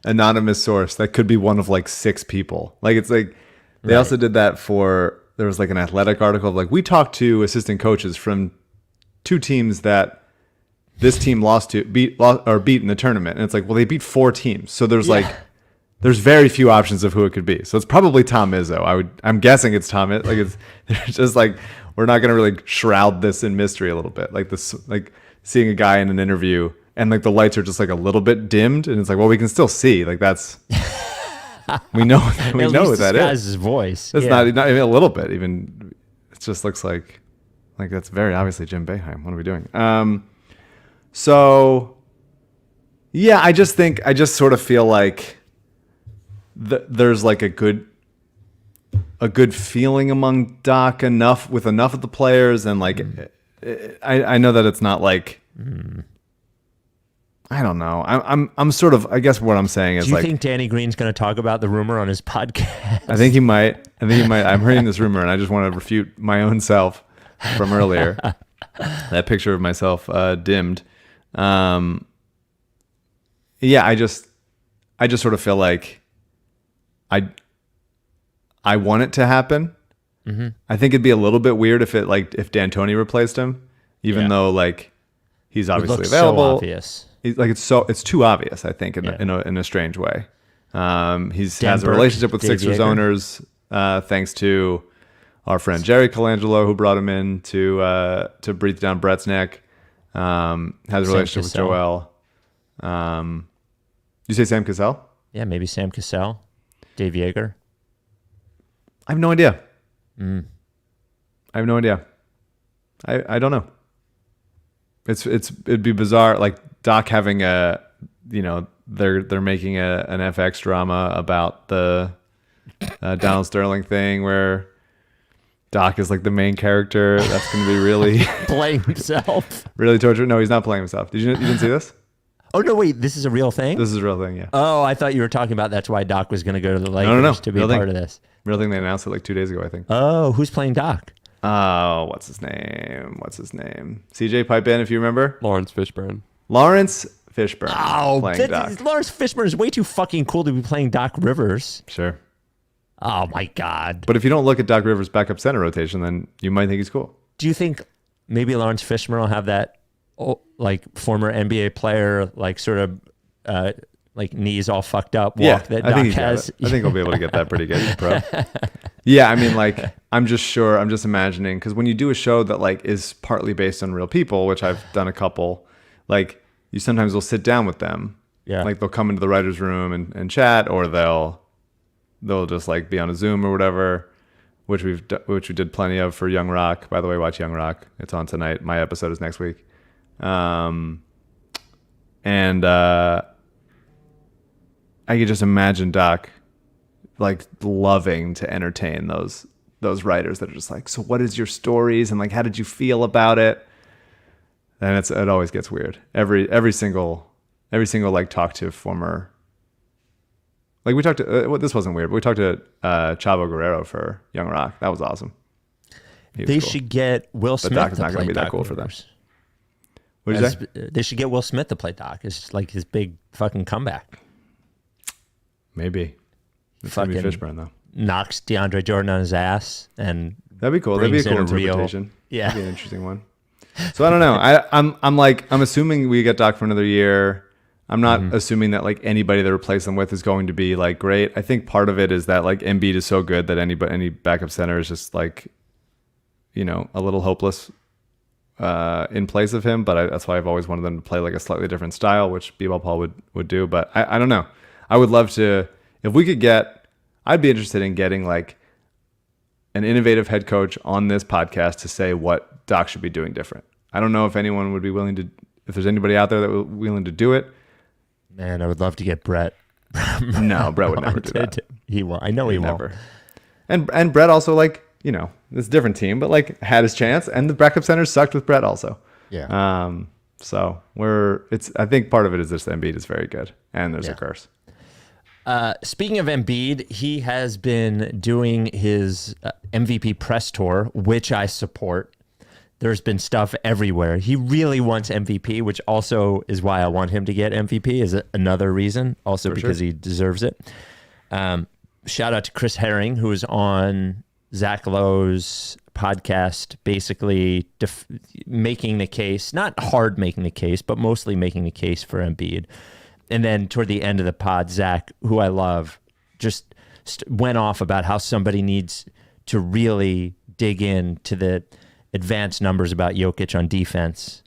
anonymous source that could be one of 6 people. They also did that there was an athletic article of we talked to assistant coaches from 2 teams that this team beat in the tournament. And it's they beat 4 teams. So there's there's very few options of who it could be. So it's probably Tom Izzo. I'm guessing it's Tom. It's just we're not going to really shroud this in mystery a little bit. Seeing a guy in an interview and the lights are just a little bit dimmed and it's well, we can still see that's we know what that is. His voice. It's not even a little bit even. It just looks like that's very obviously Jim Boeheim. What are we doing? So yeah, I just sort of feel there's a good feeling among Doc with enough of the players and I know that it's not I don't know. I'm sort of, I guess what I'm saying is do you think Danny Green's going to talk about the rumor on his podcast? I think he might. I'm hearing this rumor and I just want to refute my own self from earlier. That picture of myself dimmed. Yeah, I just sort of feel I want it to happen. Mm-hmm. I think it'd be a little bit weird if D'Antoni replaced him, even though like he's obviously available. So obvious. It's too obvious. I think in a strange way. Has a relationship with Sixers owners, thanks to our friend Jerry Colangelo, who brought him in to breathe down Brett's neck. Has a relationship with Joel. You say Sam Cassell? Yeah, maybe Sam Cassell, Dave Yeager. I have no idea. I have no idea. I don't know. It'd be bizarre, like Doc having they're making an FX drama about the Donald Sterling thing where Doc is like the main character. That's going to be really playing himself. Really torture. No, he's not playing himself. You didn't see this? Oh no, wait, this is a real thing? This is a real thing, yeah. Oh, I thought you were talking about that's why Doc was going to go to the Lakers to be real part thing. of this. Real thing, they announced it like 2 days ago, I think. Oh, who's playing Doc? Oh, what's his name? CJ, pipe in if you remember. Lawrence Fishburne. Oh, playing Doc. Lawrence Fishburne is way too fucking cool to be playing Doc Rivers. Sure. Oh my God. But if you don't look at Doc Rivers' backup center rotation, then you might think he's cool. Do you think maybe Lawrence Fishburne will have that like former NBA player, like sort of like knees all fucked up walk that Doc has? I think he'll be able to get that pretty good, bro. Yeah, I mean, like, I'm just imagining, because when you do a show that like is partly based on real people, which I've done a couple, like you sometimes will sit down with them. Yeah. Like they'll come into the writer's room and chat, or they'll just like be on a Zoom or whatever, which we did plenty of for Young Rock. By the way, watch Young Rock. It's on tonight. My episode is next week. I could just imagine Doc like loving to entertain those writers that are just like, so what is your stories and like how did you feel about it? And it always gets weird. Every single like talk to former, like we talked to this wasn't weird, but we talked to Chavo Guerrero for Young Rock. That was awesome. They should get Will Smith. But Doc is not going to be that cool for them. What did you say? They should get Will Smith to play Doc. It's like his big fucking comeback. Maybe. It's going to be Fishburne, though. Knocks DeAndre Jordan on his ass. And that'd be cool. That'd be a cool interpretation. Yeah. That'd be an interesting one. So I don't know. I'm assuming we get Doc for another year. I'm not assuming that like anybody to replace them with is going to be like great. I think part of it is that like Embiid is so good that any backup center is just like, you know, a little hopeless in place of him. But that's why I've always wanted them to play like a slightly different style, which B-Ball Paul would do. But I don't know. I would love to, if we could I'd be interested in getting like an innovative head coach on this podcast to say what Doc should be doing different. I don't know if anyone would be willing to, if there's anybody out there that would be willing to do it. Man, I would love to get Brett. No, Brett would never do that. He won't. I know he won't. Never. And Brett also, like, you know, it's a different team, but like had his chance, and the backup centers sucked with Brett also. Yeah. So I think part of it is this Embiid is very good, and there's a curse. Speaking of Embiid, he has been doing his MVP press tour, which I support. There's been stuff everywhere. He really wants MVP, which also is why I want him to get MVP, is another reason, also for because he deserves it. Shout out to Chris Herring, who is on Zach Lowe's podcast, basically making the case, not hard making the case, but mostly making the case for Embiid. And then toward the end of the pod, Zach, who I love, just went off about how somebody needs to really dig into the advanced numbers about Jokic on defense.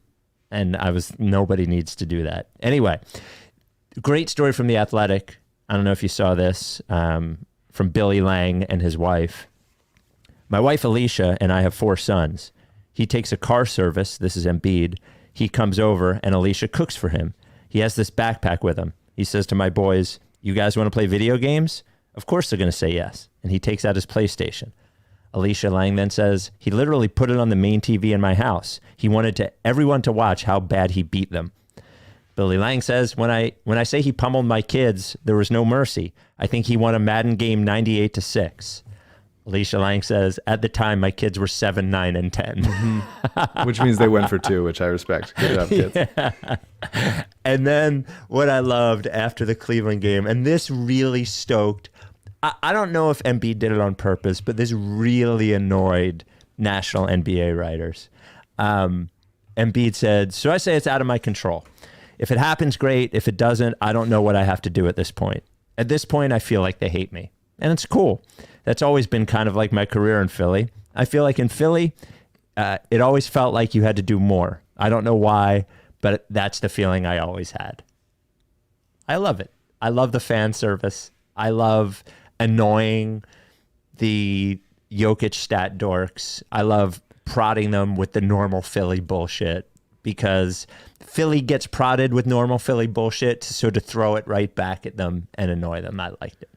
And nobody needs to do that. Anyway, great story from The Athletic. I don't know if you saw this, from Billy Lang and his wife. My wife, Alicia, and I have 4 sons. He takes a car service. This is Embiid. He comes over and Alicia cooks for him. He has this backpack with him. He says to my boys, "You guys want to play video games?" Of course they're going to say yes. And he takes out his PlayStation. Alicia Lang then says, "He literally put it on the main TV in my house. He wanted everyone to watch how bad he beat them." Billy Lang says, when I say he pummeled my kids, there was no mercy. I think he won a Madden game 98-6. Alicia Lang says, at the time, my kids were 7, 9, and 10. Mm-hmm. Which means they went for 2, which I respect. Good job, kids. Yeah. And then what I loved after the Cleveland game, and this really stoked, I don't know if Embiid did it on purpose, but this really annoyed national NBA writers. Embiid said, so I say it's out of my control. If it happens, great. If it doesn't, I don't know what I have to do at this point. At this point, I feel like they hate me. And it's cool. That's always been kind of like my career in Philly. I feel like in Philly, it always felt like you had to do more. I don't know why, but that's the feeling I always had. I love it. I love the fan service. I love annoying the Jokic stat dorks. I love prodding them with the normal Philly bullshit because Philly gets prodded with normal Philly bullshit, so to throw it right back at them and annoy them, I liked it.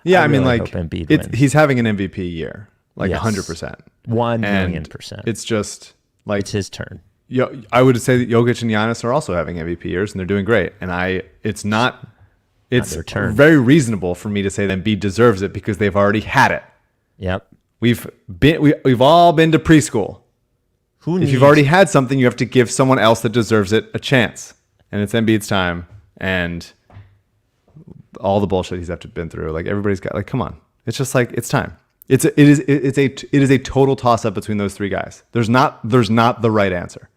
Yeah, I really mean, like, hope Embiid wins. he's having an MVP year, like Yes. 100%. 1,000,000%. It's just like It's his turn. I would say that Jokic and Giannis are also having MVP years, and they're doing great. And it's their turn. very reasonable for me to say that Embiid deserves it because they've already had it. Yep. We've all been to preschool. If you've already had something, you have to give someone else that deserves it a chance. And it's Embiid's time, and all the bullshit he's been through. Like, everybody's got, like, come on. It's just like, it's time. It is a total toss up between those three guys. There's not the right answer.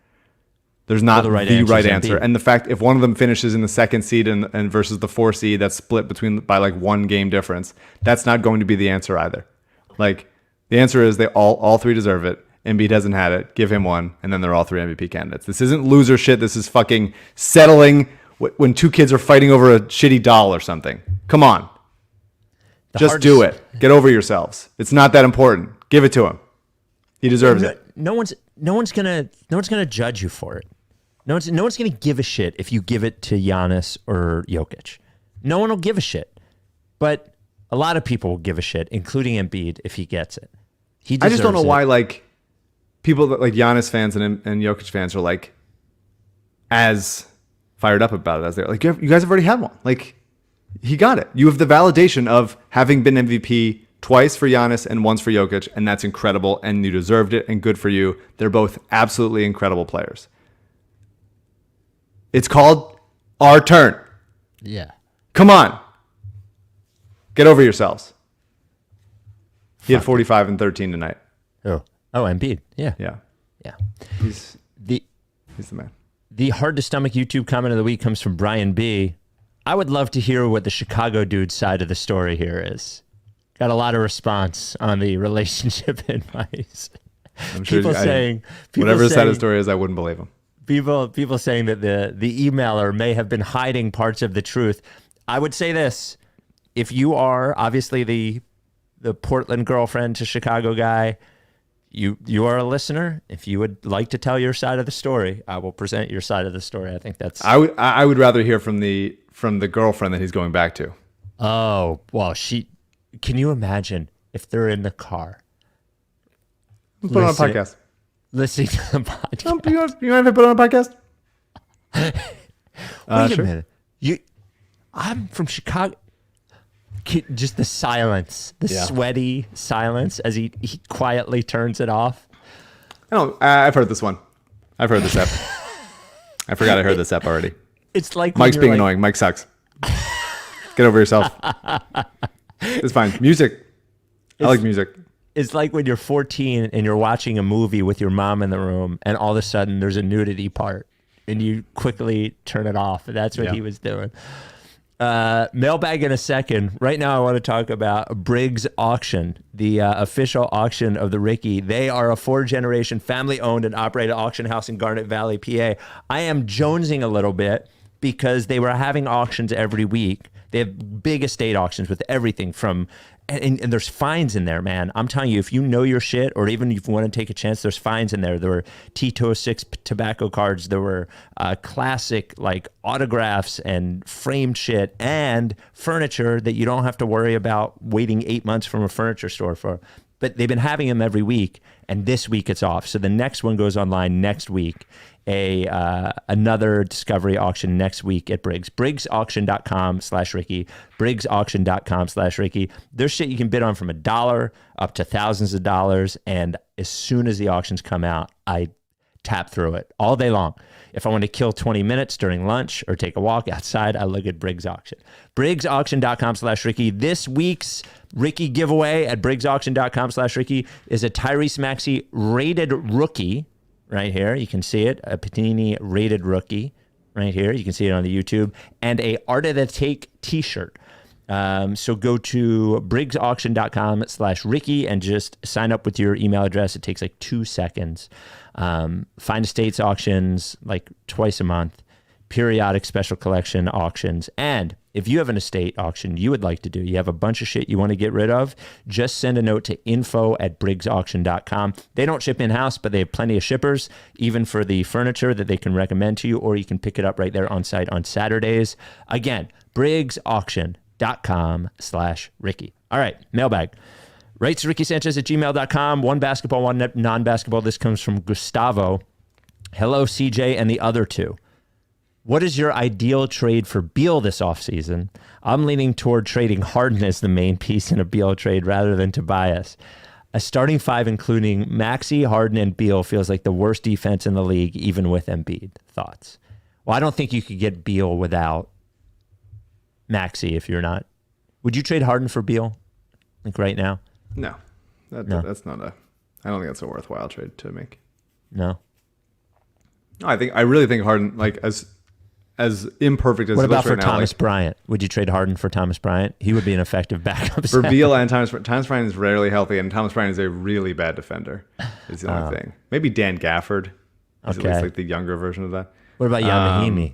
There's not the right answer. And the fact, if one of them finishes in the second seed and versus the 4 seed, that's split by like 1 game difference, that's not going to be the answer either. Like, the answer is they all three deserve it. Embiid hasn't had it. Give him one, and then they're all 3 MVP candidates. This isn't loser shit. This is fucking settling when 2 kids are fighting over a shitty doll or something. Come on. Just do it. Get over yourselves. It's not that important. Give it to him. He deserves it. No one's gonna judge you for it. No one's gonna give a shit if you give it to Giannis or Jokic. No one will give a shit. But a lot of people will give a shit, including Embiid, if he gets it. I just don't know why, like, people that like Giannis fans and Jokic fans are like as fired up about it as they're like, you guys have already had one. Like, he got it. You have the validation of having been MVP twice for Giannis and once for Jokic, and that's incredible, and you deserved it, and good for you. They're both absolutely incredible players. It's called our turn. Yeah. Come on. Get over yourselves. He had 45 and 13 tonight. Oh, Embiid. Yeah. Yeah. Yeah. He's the man. The hard to stomach YouTube comment of the week comes from Brian B. I would love to hear what the Chicago dude side of the story here is. Got a lot of response on the relationship advice. I'm sure whatever his side of the story is, I wouldn't believe him. People saying that the emailer may have been hiding parts of the truth. I would say this: if you are obviously the Portland girlfriend to Chicago guy, you are a listener. If you would like to tell your side of the story, I will present your side of the story. I think that's. I would rather hear from the girlfriend that he's going back to. Oh well, can you imagine if they're in the car? Let's put it on a podcast. Listening to the podcast. You mind if I put it on a podcast? Wait a minute. I'm from Chicago. Just the silence, sweaty silence as he quietly turns it off. I've heard this one. I've heard this app. I forgot I heard this app already. It's like Mike's being annoying. Mike sucks. Get over yourself. It's fine. Music. I like music. It's like when you're 14 and you're watching a movie with your mom in the room, and all of a sudden there's a nudity part, and you quickly turn it off. That's what he was doing. Mailbag in a second. Right now I want to talk about Briggs Auction, the official auction of the Ricky. They are a 4-generation family-owned and operated auction house in Garnet Valley, PA. I am jonesing a little bit because they were having auctions every week. They have big estate auctions with everything from... And there's fines in there, man. I'm telling you, if you know your shit, or even if you want to take a chance, there's fines in there. There were T206 tobacco cards. There were classic like autographs and framed shit and furniture that you don't have to worry about waiting 8 months from a furniture store for. But they've been having them every week, and this week it's off. So the next one goes online next week. Another discovery auction next week at Briggs. BriggsAuction.com/Ricky. BriggsAuction.com/Ricky. There's shit you can bid on from $1 up to thousands of dollars. And as soon as the auctions come out, I tap through it all day long. If I want to kill 20 minutes during lunch or take a walk outside, I look at Briggs Auction. BriggsAuction.com/Ricky. This week's Ricky giveaway at BriggsAuction.com/Ricky is a Tyrese Maxey rated rookie right here. You can see it, a Panini rated rookie right here. You can see it on the YouTube, and a Art of the Take t-shirt. So go to BriggsAuction.com/Ricky and just sign up with your email address. It takes like 2 seconds. Find estates auctions like twice a month, periodic special collection auctions. And if you have an estate auction you would like to do, you have a bunch of shit you want to get rid of, just send a note to info@briggsauction.com. They don't ship in-house, but they have plenty of shippers, even for the furniture that they can recommend to you, or you can pick it up right there on site on Saturdays. Again, BriggsAuction.com/Ricky. All right, mailbag. Writes RickySanchez@gmail.com. One basketball, one non-basketball. This comes from Gustavo. Hello, CJ and the other two. What is your ideal trade for Beal this offseason? I'm leaning toward trading Harden as the main piece in a Beal trade rather than Tobias. A starting five including Maxey, Harden, and Beal feels like the worst defense in the league, even with Embiid. Thoughts? Well, I don't think you could get Beal without Maxey if you're not. Would you trade Harden for Beal? Like right now? No. That's not I don't think that's a worthwhile trade to make. No. I really think Harden, like as imperfect as what it about looks for right now, Thomas like, Bryant? Would you trade Harden for Thomas Bryant? He would be an effective backup. For Beal and Thomas Bryant is rarely healthy, and Thomas Bryant is a really bad defender. Is the only thing. Maybe Dan Gafford is at least like the younger version of that. What about Jan Mahimi?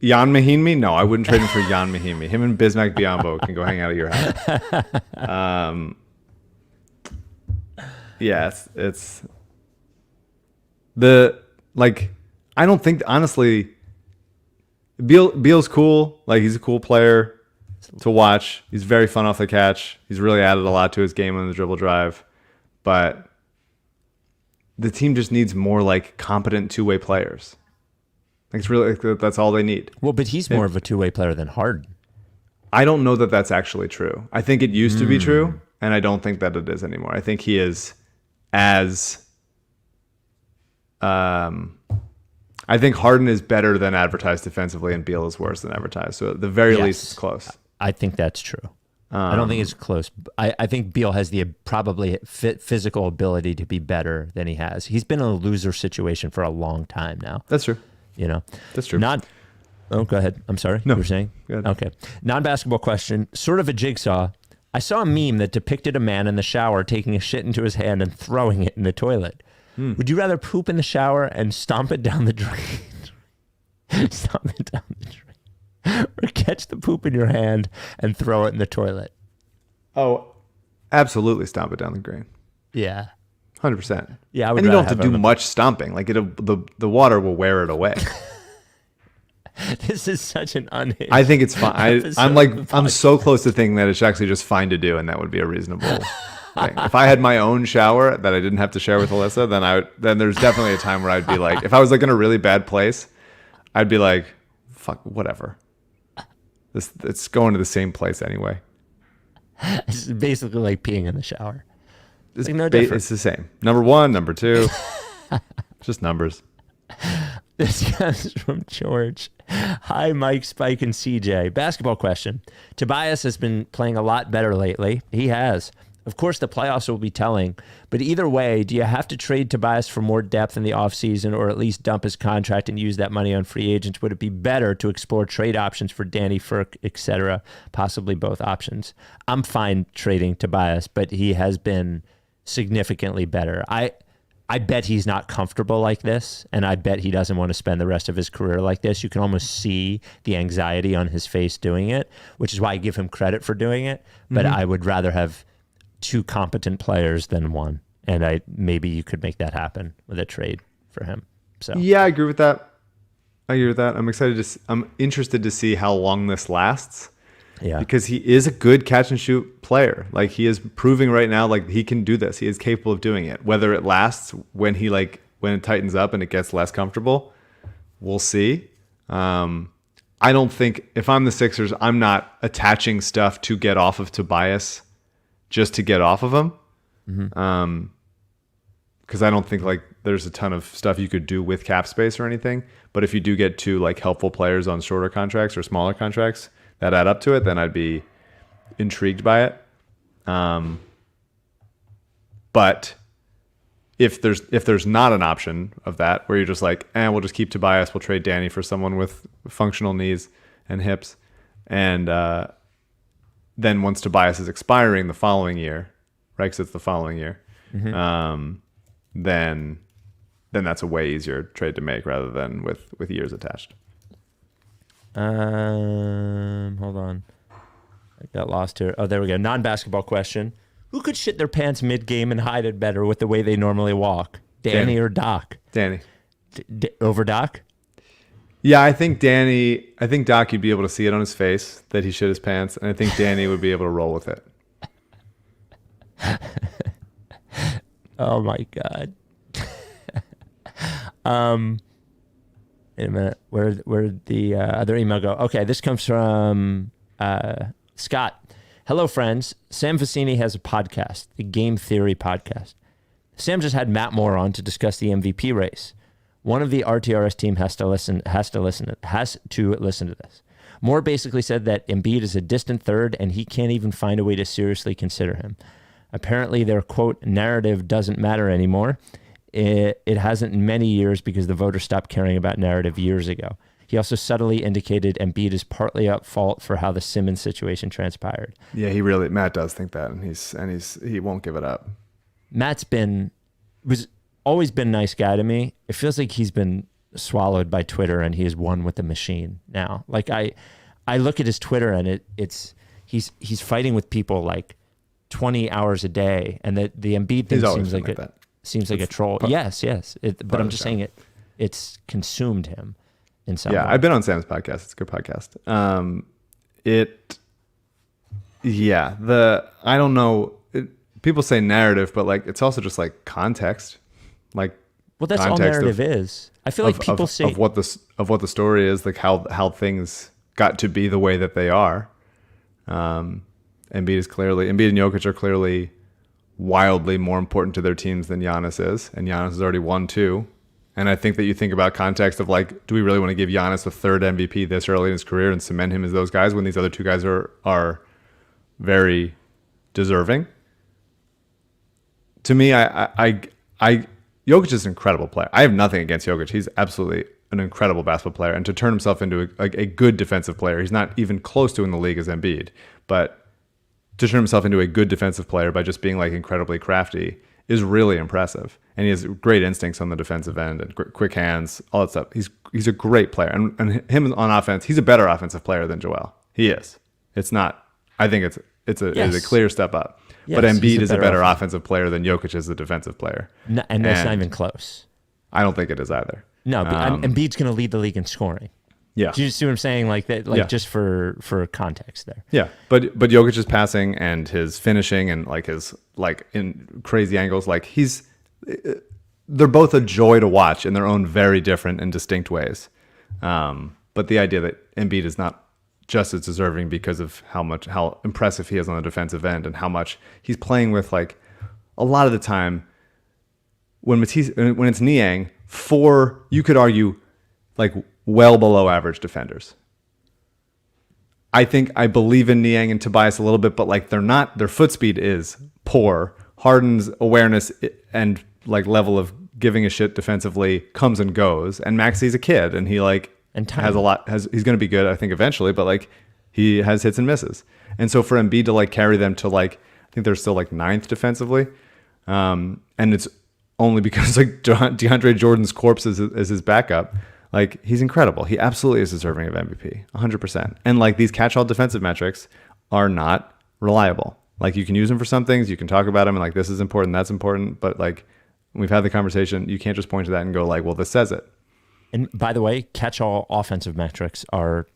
Jan Mahimi? No, I wouldn't trade him for Jan Mahimi. Him and Bismack Biyombo can go hang out at your house. Yes, it's the like. I don't think honestly. Beal's cool. Like he's a cool player to watch. He's very fun off the catch. He's really added a lot to his game on the dribble drive, but the team just needs more like competent two-way players. Like it's really that's all they need. Well, but he's more of a two-way player than Harden. I don't know that that's actually true. I think it used to be true, and I don't think that it is anymore. I think he is as I think Harden is better than advertised defensively, and Beal is worse than advertised. So at the very least, it's close. I think that's true. I don't think it's close. I think Beal has the probably physical ability to be better than he has. He's been in a loser situation for a long time now. That's true. You know, that's true. Oh, go ahead. I'm sorry. No, you were saying? Go ahead. Okay. Non-basketball question. Sort of a jigsaw. I saw a meme that depicted a man in the shower taking a shit into his hand and throwing it in the toilet. Would you rather poop in the shower and stomp it down the drain? Stomp it down the drain. Or catch the poop in your hand and throw it in the toilet? Oh, absolutely stomp it down the drain. Yeah. 100%. Yeah, I would. And you don't have to do much stomping. Like the water will wear it away. This is such an unhinged. I think it's fine. I'm so close to thinking that it's actually just fine to do, and that would be a reasonable thing. If I had my own shower that I didn't have to share with Alyssa, then there's definitely a time where I'd be like, if I was like in a really bad place, I'd be like, fuck, whatever. It's going to the same place anyway. It's basically like peeing in the shower. It's like no different. It's the same. Number one, number two, just numbers. This comes from George. Hi, Mike, Spike, and CJ. Basketball question. Tobias has been playing a lot better lately. He has. Of course, the playoffs will be telling, but either way, do you have to trade Tobias for more depth in the offseason or at least dump his contract and use that money on free agents? Would it be better to explore trade options for Danny, Ferk, etc., possibly both options? I'm fine trading Tobias, but he has been significantly better. I bet he's not comfortable like this, and I bet he doesn't want to spend the rest of his career like this. You can almost see the anxiety on his face doing it, which is why I give him credit for doing it, but I would rather have two competent players than one, and maybe you could make that happen with a trade for him. So yeah, I agree with that. I'm interested to see how long this lasts. Yeah, because he is a good catch and shoot player. Like he is proving right now, like he can do this. He is capable of doing it. Whether it lasts when it tightens up and it gets less comfortable, we'll see. I don't think if I'm the Sixers, I'm not attaching stuff to get off of Tobias just to get off of him. because I don't think like there's a ton of stuff you could do with cap space or anything. But if you do get two like helpful players on shorter contracts or smaller contracts that add up to it, then I'd be intrigued by it. But if there's not an option of that, where you're just like, we'll just keep Tobias, we'll trade Danny for someone with functional knees and hips, and then once Tobias is expiring the following year, right? Because it's the following year, then that's a way easier trade to make rather than with years attached. Hold on, I got lost here. Oh, there we go. Non-basketball question. Who could shit their pants mid-game and hide it better with the way they normally walk? Danny or Doc? Danny. Over Doc? Yeah, I think Doc, you'd be able to see it on his face that he shit his pants, and I think Danny would be able to roll with it. Oh my God. Wait a minute. Where'd the other email go? Okay, this comes from Scott. Hello, friends. Sam Vecini has a podcast, the Game Theory Podcast. Sam just had Matt Moore on to discuss the MVP race. One of the RTRS team has to listen to this. Moore basically said that Embiid is a distant third, and he can't even find a way to seriously consider him. Apparently, their quote narrative doesn't matter anymore. It hasn't in many years because the voters stopped caring about narrative years ago. He also subtly indicated Embiid is partly at fault for how the Simmons situation transpired. Yeah, Matt does think that, and he won't give it up. Matt's was always been a nice guy to me. It feels like he's been swallowed by Twitter and he is one with the machine now. Like I look at his Twitter and he's fighting with people like 20 hours a day, and the Embiid thing seems like a troll. Yes. But I'm just saying it's consumed him. Yeah, I've been on Sam's podcast. It's a good podcast. I don't know. People say narrative, but like it's also just like context. Like, well, that's all narrative is. I feel like people say of what the story is, like how things got to be the way that they are. Embiid and Jokic are clearly wildly more important to their teams than Giannis is, and Giannis has already won 2. And I think that you think about context of like, do we really want to give Giannis a third MVP this early in his career and cement him as those guys when these other 2 guys are very deserving? To me, Jokic is an incredible player. I have nothing against Jokic. He's absolutely an incredible basketball player. And to turn himself into a good defensive player, he's not even close to in the league as Embiid. But to turn himself into a good defensive player by just being like incredibly crafty is really impressive. And he has great instincts on the defensive end and quick hands, all that stuff. He's a great player. And him on offense, he's a better offensive player than Joel. He is. It's not. I think it's a clear step up. Yes, but Embiid is a better offensive player than Jokic is a defensive player. No, and that's not even close. I don't think it is either. No, Embiid's going to lead the league in scoring. Yeah. Do you see what I'm saying? Like that, just for context there. Yeah. But Jokic's passing and his finishing and like his like in crazy angles, like they're both a joy to watch in their own very different and distinct ways. But the idea that Embiid is not just as deserving because of how impressive he is on the defensive end and how much he's playing with, like a lot of the time when it's Niang, 4, you could argue like well below average defenders. I believe in Niang and Tobias a little bit, but like their foot speed is poor. Harden's awareness and like level of giving a shit defensively comes and goes. And Maxey's a kid and he like has a lot. He's going to be good, I think, eventually, but like he has hits and misses. And so for Embiid to like carry them to like, I think they're still like 9th defensively, and it's only because like DeAndre Jordan's corpse is his backup. Like he's incredible. He absolutely is deserving of MVP, 100%. And like these catch-all defensive metrics are not reliable. Like you can use them for some things, you can talk about them, and like this is important, that's important, but like we've had the conversation. You can't just point to that and go like, well, this says it. And by the way, catch-all offensive metrics are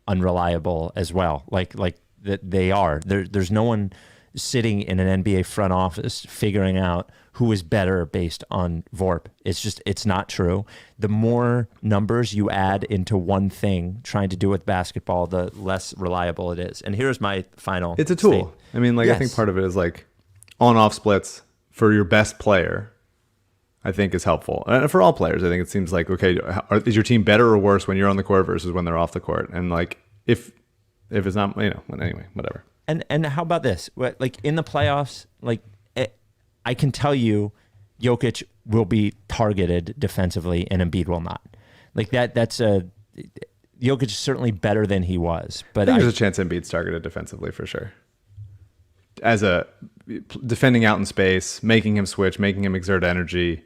unreliable as well. Like they are. There's no one sitting in an NBA front office figuring out who is better based on VORP. It's not true. The more numbers you add into one thing, trying to do with basketball, the less reliable it is. And here's my final. It's a tool. I mean, like, yes. I think part of it is like on-off splits for your best player I think is helpful. And for all players, I think it seems like, okay, is your team better or worse when you're on the court versus when they're off the court? And like, if it's not, anyway, whatever. And how about this? Like in the playoffs, like I can tell you, Jokic will be targeted defensively and Embiid will not. Like that's Jokic is certainly better than he was. But I think there's a chance Embiid's targeted defensively for sure. As a defending out in space, making him switch, making him exert energy,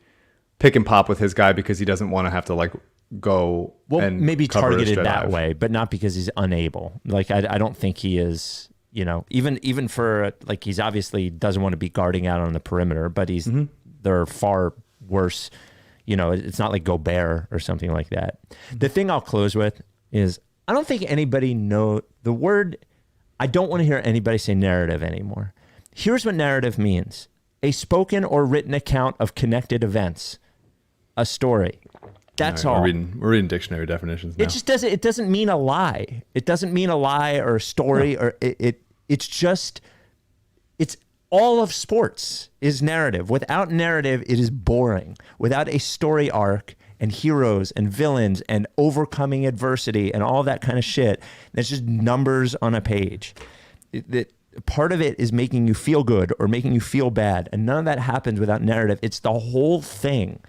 pick and pop with his guy because he doesn't want to have to like go and maybe cover targeted a that dive. way, but not because he's unable. Like I don't think he is. Even for like he's obviously doesn't want to be guarding out on the perimeter, but they're far worse. It's not like Gobert or something like that. The thing I'll close with is I don't think anybody know the word. I don't want to hear anybody say narrative anymore. Here's what narrative means: a spoken or written account of connected events, a story. That's all. We're reading dictionary definitions now. It just doesn't. It doesn't mean a lie. It doesn't mean a lie or a story or It's just. It's all of sports is narrative. Without narrative, it is boring. Without a story arc and heroes and villains and overcoming adversity and all that kind of shit, that's just numbers on a page. Part of it is making you feel good or making you feel bad, and none of that happens without narrative. It's the whole thing.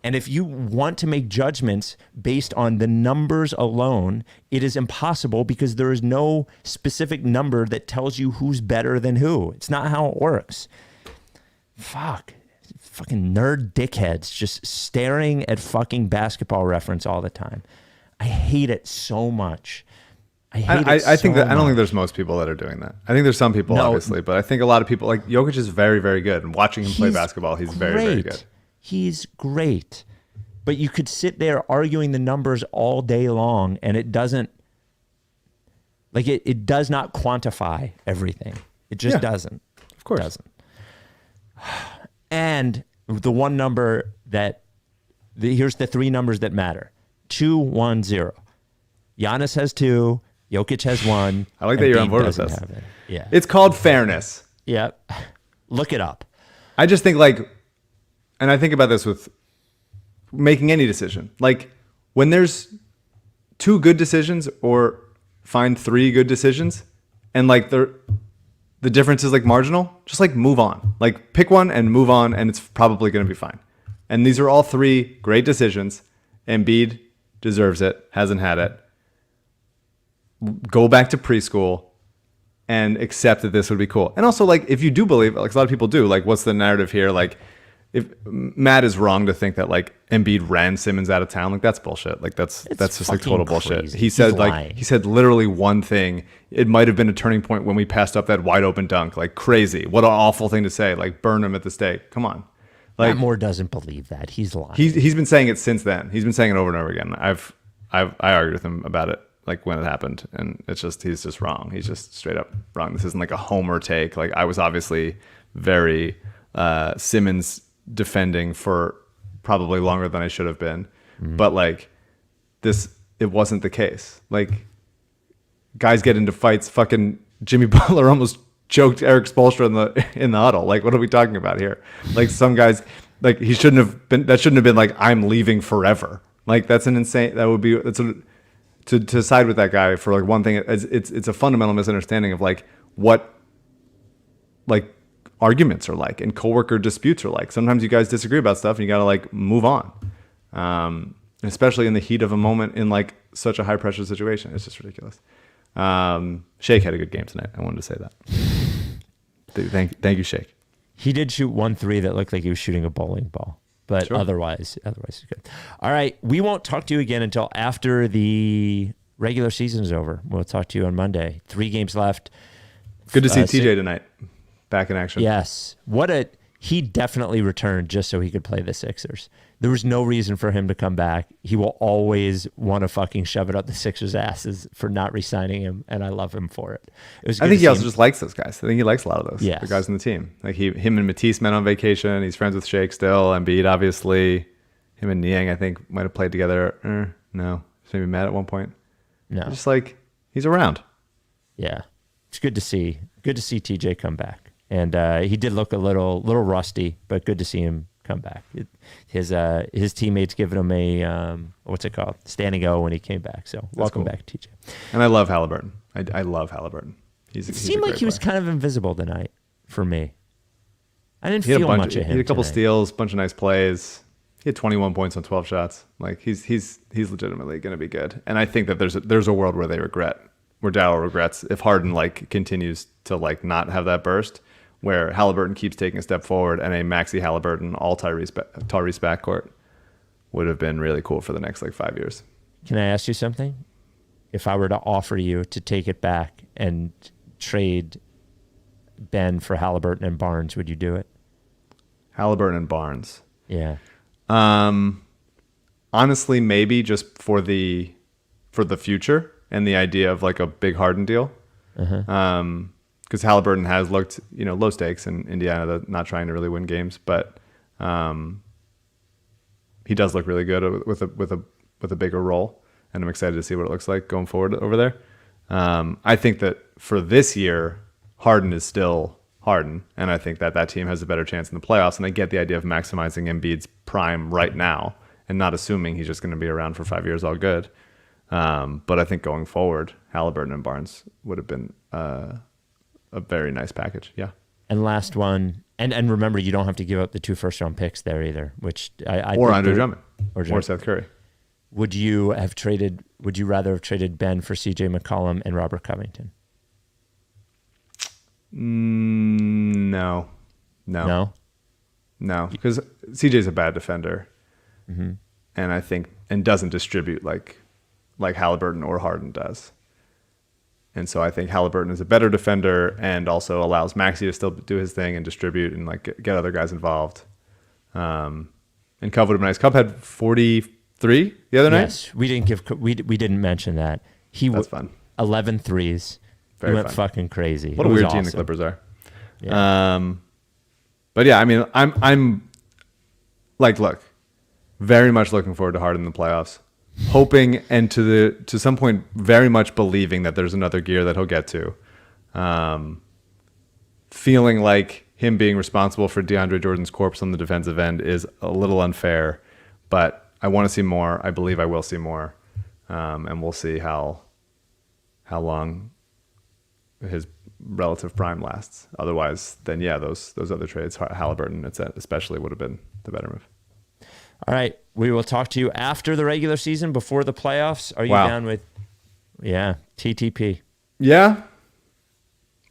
And if you want to make judgments based on the numbers alone, it is impossible because there is no specific number that tells you who's better than who. It's not how it works. Fucking nerd dickheads just staring at fucking Basketball Reference all the time. I hate it so much. I don't think there's most people that are doing that. I think there's some people, obviously, but I think a lot of people, like Jokic is very, very good. And watching him play basketball, he's very, very good. He's great. But you could sit there arguing the numbers all day long, and it doesn't, like it does not quantify everything. It just doesn't. Of course. It doesn't. And the one number here's the three numbers that matter. 2, 1, 0. Giannis has 2. Jokic has 1. I like that you're on board with this. Yeah. It's called fairness. Yeah. Look it up. I just think and I think about this with making any decision. Like when there's 2 good decisions or find 3 good decisions and like the difference is like marginal, just like move on. Like pick one and move on and it's probably going to be fine. And these are all 3 great decisions. Embiid deserves it, hasn't had it. Go back to preschool and accept that this would be cool. And also, like, if you do believe, like a lot of people do, like, what's the narrative here? Like, if Matt is wrong to think that like Embiid ran Simmons out of town, like that's bullshit. Like that's just like total bullshit. Crazy. He said he said literally one thing. It might have been a turning point when we passed up that wide open dunk. Like crazy. What an awful thing to say. Like burn him at the stake. Come on. Like Matt Moore doesn't believe that. He's lying. He's been saying it since then. He's been saying it over and over again. I argued with him about it like when it happened, and it's just he's just wrong. He's just straight up wrong. This isn't like a homer take. Like I was obviously very Simmons defending for probably longer than I should have been, but like it wasn't the case. Like guys get into fights. Fucking Jimmy Butler almost choked Eric Spoelstra in the huddle. Like what are we talking about here? Like some guys, like he shouldn't have been. That shouldn't have been like I'm leaving forever. Like that's an insane. That would be to side with that guy for like one thing. It's a fundamental misunderstanding of like what like arguments are like and coworker disputes are like. Sometimes you guys disagree about stuff and you gotta like move on, especially in the heat of a moment in like such a high pressure situation. It's just ridiculous. Shake had a good game tonight. I wanted to say that. Thank you, Shake. He did shoot 1 3 that looked like he was shooting a bowling ball, but sure. otherwise it's good. All right, we won't talk to you again until after the regular season is over. We'll talk to you on Monday. 3 games left. Good to see TJ tonight. Back in action. Yes. He definitely returned just so he could play the Sixers. There was no reason for him to come back. He will always want to fucking shove it up the Sixers' asses for not re-signing him, and I love him for it. I think he also just likes those guys. I think he likes a lot of those the guys on the team. Like him and Matisse met on vacation. He's friends with Shake still. Embiid, obviously. Him and Niang, I think, might have played together. No. Maybe met at one point. No. Just like, he's around. Yeah. It's good to see. Good to see TJ come back. And he did look a little rusty, but good to see him come back. His teammates giving him a what's it called, standing O when he came back. So welcome back, TJ. And I love Halliburton. I love Halliburton. It seemed like he was kind of invisible tonight for me. I didn't feel much of him. He had a couple tonight. steals, bunch of nice plays. He had 21 points on 12 shots. Like he's legitimately going to be good. And I think that there's a world where Dow regrets if Harden like continues to like not have that burst, where Halliburton keeps taking a step forward, and a Maxey Halliburton all Tyrese backcourt would have been really cool for the next like 5 years. Can I ask you something? If I were to offer you to take it back and trade Ben for Halliburton and Barnes, would you do it? Halliburton and Barnes. Yeah. Honestly, maybe just for the future and the idea of like a big Harden deal. Because Halliburton has looked, low stakes in Indiana, not trying to really win games, but he does look really good with a bigger role, and I'm excited to see what it looks like going forward over there. I think that for this year, Harden is still Harden, and I think that team has a better chance in the playoffs, and I get the idea of maximizing Embiid's prime right now and not assuming he's just going to be around for 5 years all good. But I think going forward, Halliburton and Barnes would have been a very nice package. Yeah. And last one, and remember, you don't have to give up the 2 first-round picks there either, which I or think Andre Drummond or Seth Curry. Would you rather have traded Ben for CJ McCollum and Robert Covington? No, because CJ's a bad defender, and I think doesn't distribute like Halliburton or Harden does. And so I think Halliburton is a better defender and also allows Maxey to still do his thing and distribute and like get other guys involved. And Cove would have been nice. Cove had 43 the other night. Yes, we didn't mention that. That's fun. 11 threes. Very he went fun. fucking crazy. What a weird team the Clippers are. Yeah. But yeah, I mean, I'm like, look, very much looking forward to Harden in the playoffs, hoping and to some point very much believing that there's another gear that he'll get to. Feeling like him being responsible for DeAndre Jordan's corpse on the defensive end is a little unfair, but I want to see more. I believe I will see more, and we'll see how long his relative prime lasts. Otherwise, then yeah, those other trades, Halliburton, especially, would have been the better move. All right, we will talk to you after the regular season, before the playoffs. Are you down with? Yeah, TTP. Yeah.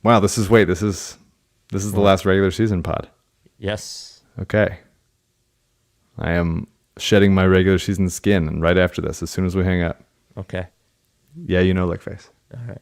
Wow, this is the last regular season pod. Yes. Okay. I am shedding my regular season skin, and right after this, as soon as we hang up. Okay. Yeah, Lickface. All right.